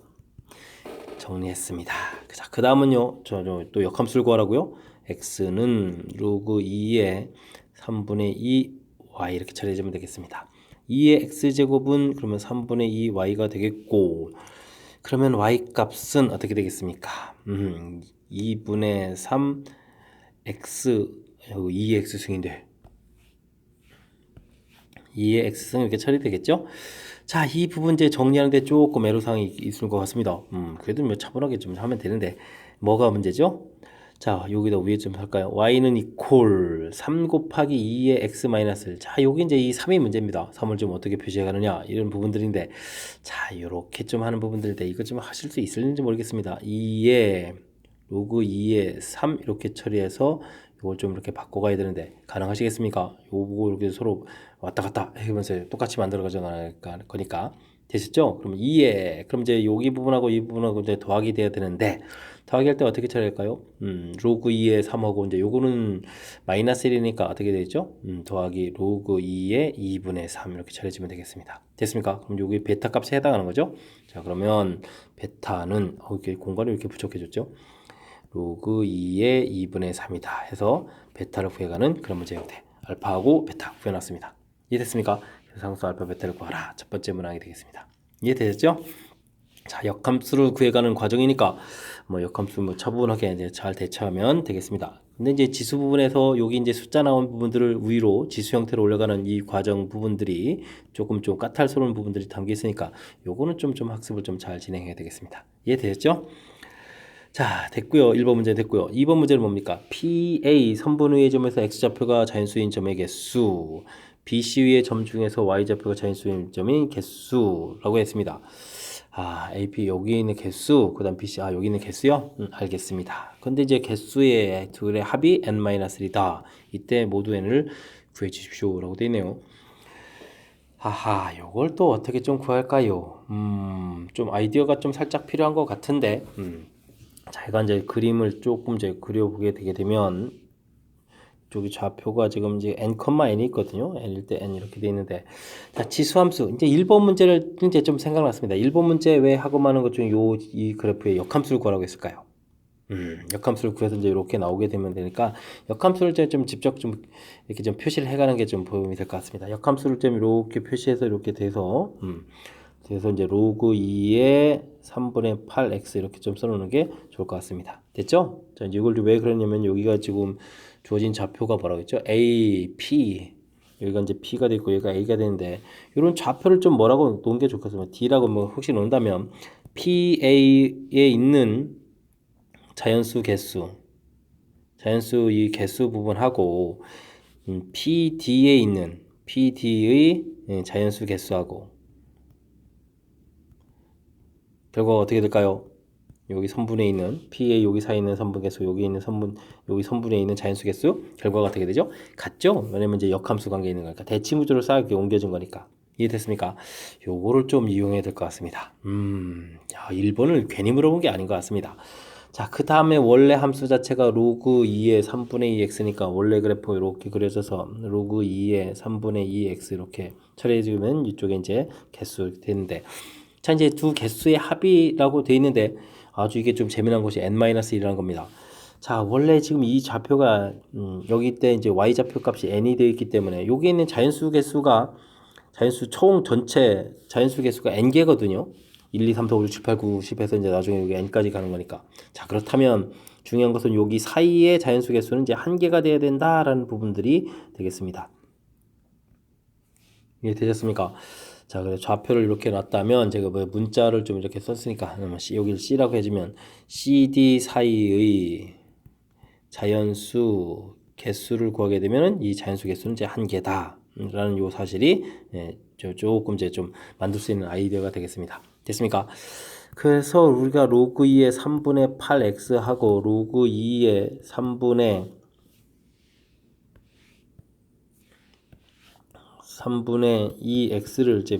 정리했습니다. 자, 그 다음은요. 또 역함수를 구하라고요. x는 로그 2에 3분의 2 y 이렇게 처리해주면 되겠습니다. 2의 x제곱은 그러면 3분의 2 y가 되겠고 그러면 y 값은 어떻게 되겠습니까? 2분의 3 x 2의 x승인데 2의 x승 이렇게 처리되겠죠? 자, 이 부분 이제 정리하는데 조금 애로사항이 있을 것 같습니다. 그래도 뭐 차분하게 좀 하면 되는데 뭐가 문제죠? 자, 여기다 위에 좀 할까요? y는 이퀄 3 곱하기 2의 x 마이너스 자, 여기 이제 이 3이 문제입니다. 3을 좀 어떻게 표시해 가느냐 이런 부분들인데 자, 요렇게 좀 하는 부분들인데 이거 좀 하실 수 있을지 모르겠습니다. 2의 로그 2의 3 이렇게 처리해서 이걸 좀 이렇게 바꿔가야 되는데 가능하시겠습니까? 요거 이렇게 서로 왔다 갔다 해면서 똑같이 만들어 가져가는 거니까 되셨죠? 그럼 2에 그럼 이제 여기 부분하고 이 부분하고 이제 더하기 돼야 되는데 더하기 할 때 어떻게 처리할까요? 로그 2에 3하고 이제 요거는 마이너스 1이니까 어떻게 되죠? 더하기 로그 2에 2분의 3 이렇게 처리해주면 되겠습니다. 됐습니까? 그럼 여기 베타 값에 해당하는 거죠? 자, 그러면 베타는 이렇게 공간이 이렇게 부족해졌죠? 로그 2의 2분의 3이다 해서 베타를 구해가는 그런 문제 형태. 알파하고 베타 구해놨습니다. 이해됐습니까? 상수 알파 베타를 구하라. 첫 번째 문항이 되겠습니다. 이해되셨죠? 자, 역함수를 구해가는 과정이니까 뭐 역함수 뭐 차분하게 이제 잘 대처하면 되겠습니다. 근데 이제 지수 부분에서 여기 이제 숫자 나온 부분들을 위로 지수 형태로 올라가는 이 과정 부분들이 조금 좀 까탈스러운 부분들이 담겨 있으니까 요거는 좀 학습을 좀 잘 진행해야 되겠습니다. 이해되셨죠? 자, 됐고요. 1번 문제 됐고요. 2번 문제는 뭡니까? PA 선분 위의 점에서 x좌표가 자연수인 점의 개수, BC 위의 점 중에서 y좌표가 자연수인 점인 개수라고 했습니다. 아, AP 여기 있는 개수, 그 다음 BC, 여기 있는 개수요? 알겠습니다. 근데 이제 개수의 둘의 합이 n-1이다. 이때 모두 n을 구해 주십시오. 라고 되어 있네요. 하하, 요걸 또 어떻게 좀 구할까요? 좀 아이디어가 좀 살짝 필요한 것 같은데, 제가 이제 그림을 조금 이제 그려보게 되게 되면, 저기 좌표가 지금 이제 n,n이 있거든요. n일 때 n 이렇게 돼 있는데, 자, 지수함수. 이제 1번 문제를 이제 좀 생각났습니다. 1번 문제 왜 하고 많은 것 중에 이 그래프에 역함수를 구하라고 했을까요? 역함수를 구해서 이제 이렇게 나오게 되면 되니까 역함수를 이제 좀 직접 좀 이렇게 좀 표시를 해가는 게 좀 도움이 될 것 같습니다. 역함수를 좀 이렇게 표시해서 이렇게 돼서 그래서 이제 로그 2의 3분의 8x 이렇게 좀 써놓는 게 좋을 것 같습니다. 됐죠? 자, 이걸 왜 그러냐면 여기가 지금 주어진 좌표가 뭐라고 했죠? A, P 여기가 이제 P가 되고 여기가 A가 되는데 이런 좌표를 좀 뭐라고 놓은 게 좋겠습니다. D라고 뭐 혹시 놓는다면 PA에 있는 자연수 개수, 자연수 이 개수 부분하고 PD에 있는 PD의 자연수 개수하고 결과가 어떻게 될까요? 여기 선분에 있는 P의 여기 사이에 있는 선분 개수, 여기 있는 선분, 여기 선분에 있는 자연수 개수 결과가 어떻게 되죠? 같죠? 왜냐면 이제 역함수 관계에 있는 거니까 대칭 구조로 쌓이게 옮겨진 거니까. 이해됐습니까? 요거를 좀 이용해야 될 것 같습니다. 야, 1번을 괜히 물어본 게 아닌 것 같습니다. 자, 그 다음에 원래 함수 자체가 로그 2의 3분의 2x니까 원래 그래프 이렇게 그려져서 로그 2의 3분의 2x 이렇게 처리해주면 이쪽에 이제 개수 되는데 자, 이제 두 개수의 합이라고 되어 있는데 아주 이게 좀 재미난 것이 n-1이라는 겁니다. 자, 원래 지금 이 좌표가 여기 때 이제 y좌표 값이 n이 되어 있기 때문에 여기 있는 자연수 개수가 자연수 총 전체 자연수 개수가 n개거든요. 1, 2, 3, 4, 5, 6, 7, 8, 9, 10 해서 이제 나중에 여기 n까지 가는 거니까. 자, 그렇다면 중요한 것은 여기 사이의 자연수 개수는 이제 한 개가 돼야 된다라는 부분들이 되겠습니다. 이해되셨습니까? 자, 그래서 좌표를 이렇게 놨다면 제가 뭐 문자를 좀 이렇게 썼으니까 여기를 C라고 해주면 CD 사이의 자연수 개수를 구하게 되면 이 자연수 개수는 이제 한 개다 라는 요 사실이 조금 이제 좀 만들 수 있는 아이디어가 되겠습니다. 됐습니까? 그래서 우리가 로그 2의 3분의 8x 하고 로그 2의 3분의 2x를 이제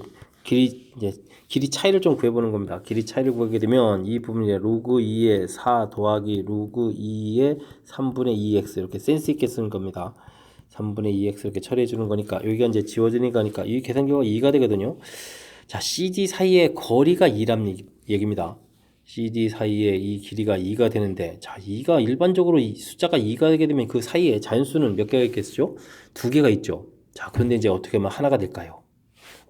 길이 차이를 좀 구해보는 겁니다. 길이 차이를 구하게 되면 이 부분이 로그 2의 4 더하기 로그 2의 3분의 2x 이렇게 센스 있게 쓰는 겁니다. 3분의 2x 이렇게 처리해 주는 거니까 여기가 이제 지워지는 거니까 이 계산기가 2가 되거든요. 자, CD 사이의 거리가 2란 얘기입니다. CD 사이에 이 길이가 2가 되는데 자, 2가 일반적으로 이 숫자가 2가 되게 되면 그 사이에 자연수는 몇 개가 있겠죠? 2개가 있죠. 자, 그런데 이제 어떻게 하면 하나가 될까요?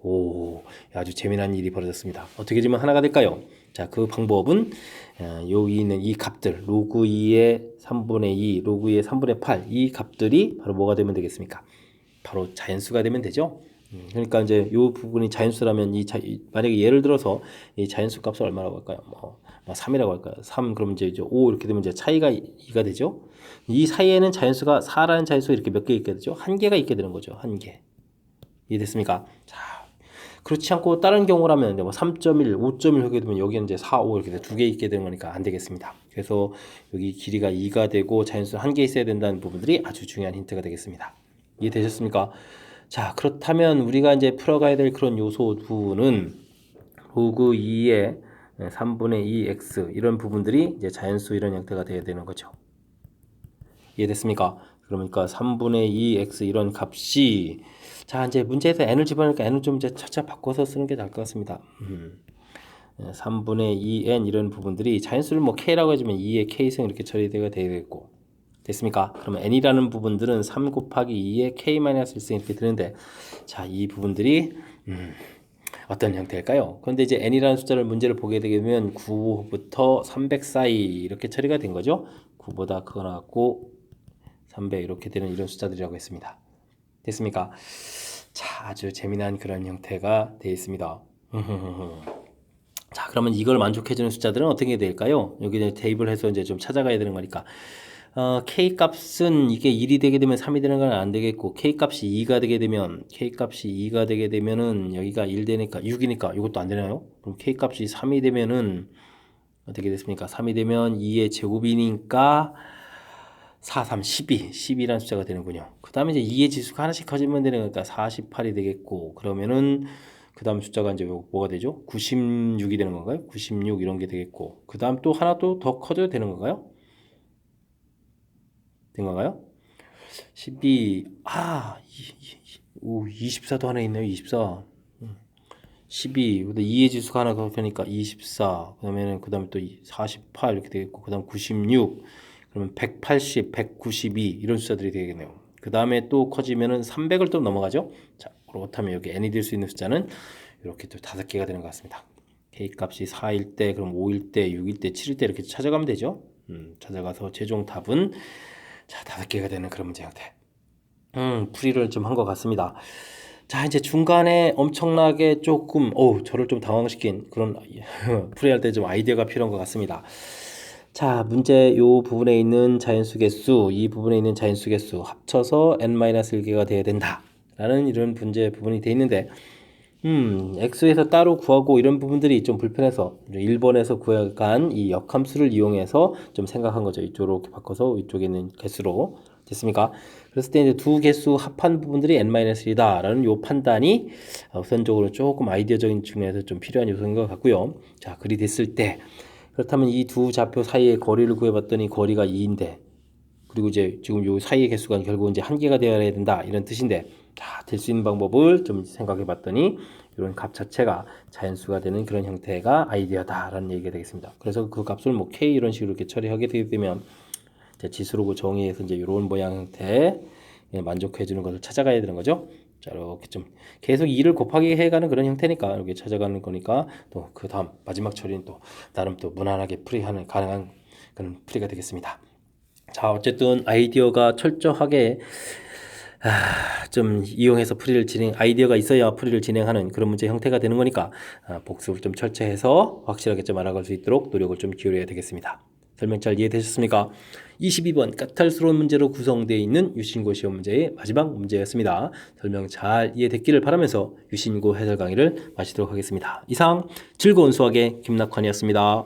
오, 아주 재미난 일이 벌어졌습니다. 어떻게 되면 하나가 될까요? 자, 그 방법은 여기 있는 이 값들 로그 2의 3분의 2, 로그 2의 3분의 8 이 값들이 바로 뭐가 되면 되겠습니까? 바로 자연수가 되면 되죠. 그러니까 이제 이 부분이 자연수라면 만약에 예를 들어서 이 자연수 값을 얼마라고 할까요? 뭐 3이라고 할까요? 3 그러면 이제 5 이렇게 되면 이제 차이가 2가 되죠. 이 사이에는 자연수가 4라는 자연수가 이렇게 몇 개 있게 되죠? 한 개가 있게 되는 거죠. 한 개. 이해됐습니까? 자, 그렇지 않고 다른 경우라면 뭐 3.1, 5.1 하게 되면 여기는 이제 4, 5 이렇게 두 개 있게 되는 거니까 안 되겠습니다. 그래서 여기 길이가 2가 되고 자연수 한 개 있어야 된다는 부분들이 아주 중요한 힌트가 되겠습니다. 이해되셨습니까? 자, 그렇다면 우리가 이제 풀어가야 될 그런 요소 부분은 로그 2의 3분의 2x 이런 부분들이 이제 자연수 이런 형태가 되어야 되는 거죠. 이해됐습니까? 그러니까 3분의 2x 이런 값이 자, 이제 문제에서 n을 집어넣으니까 n을 좀 이제 차차 바꿔서 쓰는 게 나을 것 같습니다. 3분의 2n 이런 부분들이 자연수를 뭐 k라고 해주면 2의 k승 이렇게 처리되어야 되겠고 됐습니까? 그러면 n이라는 부분들은 3 곱하기 2의 k-1승 이렇게 되는데 자, 이 부분들이 어떤 형태일까요? 그런데 이제 n이라는 숫자를 문제를 보게 되면 9부터 300 사이 이렇게 처리가 된 거죠. 9보다 크거나 같고 300 이렇게 되는 이런 숫자들이라고 했습니다. 됐습니까? 자, 아주 재미난 그런 형태가 되어 있습니다. 자, 그러면 이걸 만족해주는 숫자들은 어떻게 될까요? 여기 이제 테이블에서 이제 좀 찾아가야 되는 거니까. K 값은 이게 1이 되게 되면 3이 되는 건 안 되겠고, K 값이 2가 되게 되면, 은 여기가 1 되니까, 6이니까 이것도 안 되나요? 그럼 K 값이 3이 되면은, 어떻게 됐습니까? 3이 되면 2의 제곱이니까, 4, 3, 12, 12라는 숫자가 되는군요. 그 다음에 이제 2의 지수가 하나씩 커지면 되는 거니까 48이 되겠고, 그러면은, 그 다음 숫자가 이제 뭐가 되죠? 96이 되는 건가요? 96 이런 게 되겠고, 그 다음 또 하나 또 더 커져야 되는 건가요? 된 건가요? 12, 24도 하나 있네요. 24. 12, 2의 지수가 하나 더 되니까 24. 그다음에는 그다음에 또 48 이렇게 되겠고, 그다음 96. 그러면 180, 192 이런 숫자들이 되겠네요. 그다음에 또 커지면은 300을 또 넘어가죠. 자, 그렇다면 여기 n이 될 수 있는 숫자는 이렇게 또 5개가 되는 것 같습니다. k 값이 4일 때, 그럼 5일 때, 6일 때, 7일 때 이렇게 찾아가면 되죠. 찾아가서 최종 답은 자, 5개가 되는 그런 문제 형태. 풀이를 좀 한 것 같습니다. 자, 이제 중간에 엄청나게 조금, 저를 좀 당황시킨 그런 풀이할 때 좀 아이디어가 필요한 것 같습니다. 자, 문제 요 부분에 있는 자연수 개수, 이 부분에 있는 자연수 개수 합쳐서 n-1개가 돼야 된다. 라는 이런 문제 부분이 돼 있는데, x에서 따로 구하고 이런 부분들이 좀 불편해서 1번에서 구해간 이 역함수를 이용해서 좀 생각한 거죠. 이쪽으로 이렇게 바꿔서 이쪽에 있는 개수로 됐습니까? 그랬을 때 이제 두 개수 합한 부분들이 n-1이다 라는 요 판단이 우선적으로 조금 아이디어적인 측면에서 좀 필요한 요소인 것 같고요. 자, 그리 됐을 때 그렇다면 이 두 좌표 사이의 거리를 구해봤더니 거리가 2인데, 그리고 이제 지금 요 사이의 개수가 결국 이제 한 개가 되어야 된다 이런 뜻인데, 자, 될 수 있는 방법을 좀 생각해 봤더니 이런 값 자체가 자연수가 되는 그런 형태가 아이디어다라는 얘기가 되겠습니다. 그래서 그 값을 뭐 k 이런 식으로 이렇게 처리하게 되게 되면 이제 지수로 정의해서 이제 이런 모양 형태에 만족해 주는 것을 찾아가야 되는 거죠. 자, 이렇게 좀 계속 2를 곱하기 해가는 그런 형태니까 이렇게 찾아가는 거니까, 또 그 다음 마지막 처리는 또 나름 또 무난하게 풀이하는 가능한 그런 풀이가 되겠습니다. 자, 어쨌든 아이디어가 철저하게 좀 이용해서 아이디어가 있어야 풀이를 진행하는 그런 문제 형태가 되는 거니까 복습을 좀 철저해서 확실하게 좀 알아갈 수 있도록 노력을 좀 기울여야 되겠습니다. 설명 잘 이해되셨습니까? 22번 까탈스러운 문제로 구성되어 있는 유신고 시험 문제의 마지막 문제였습니다. 설명 잘 이해됐기를 바라면서 유신고 해설 강의를 마치도록 하겠습니다. 이상 즐거운 수학의 김낙환이었습니다.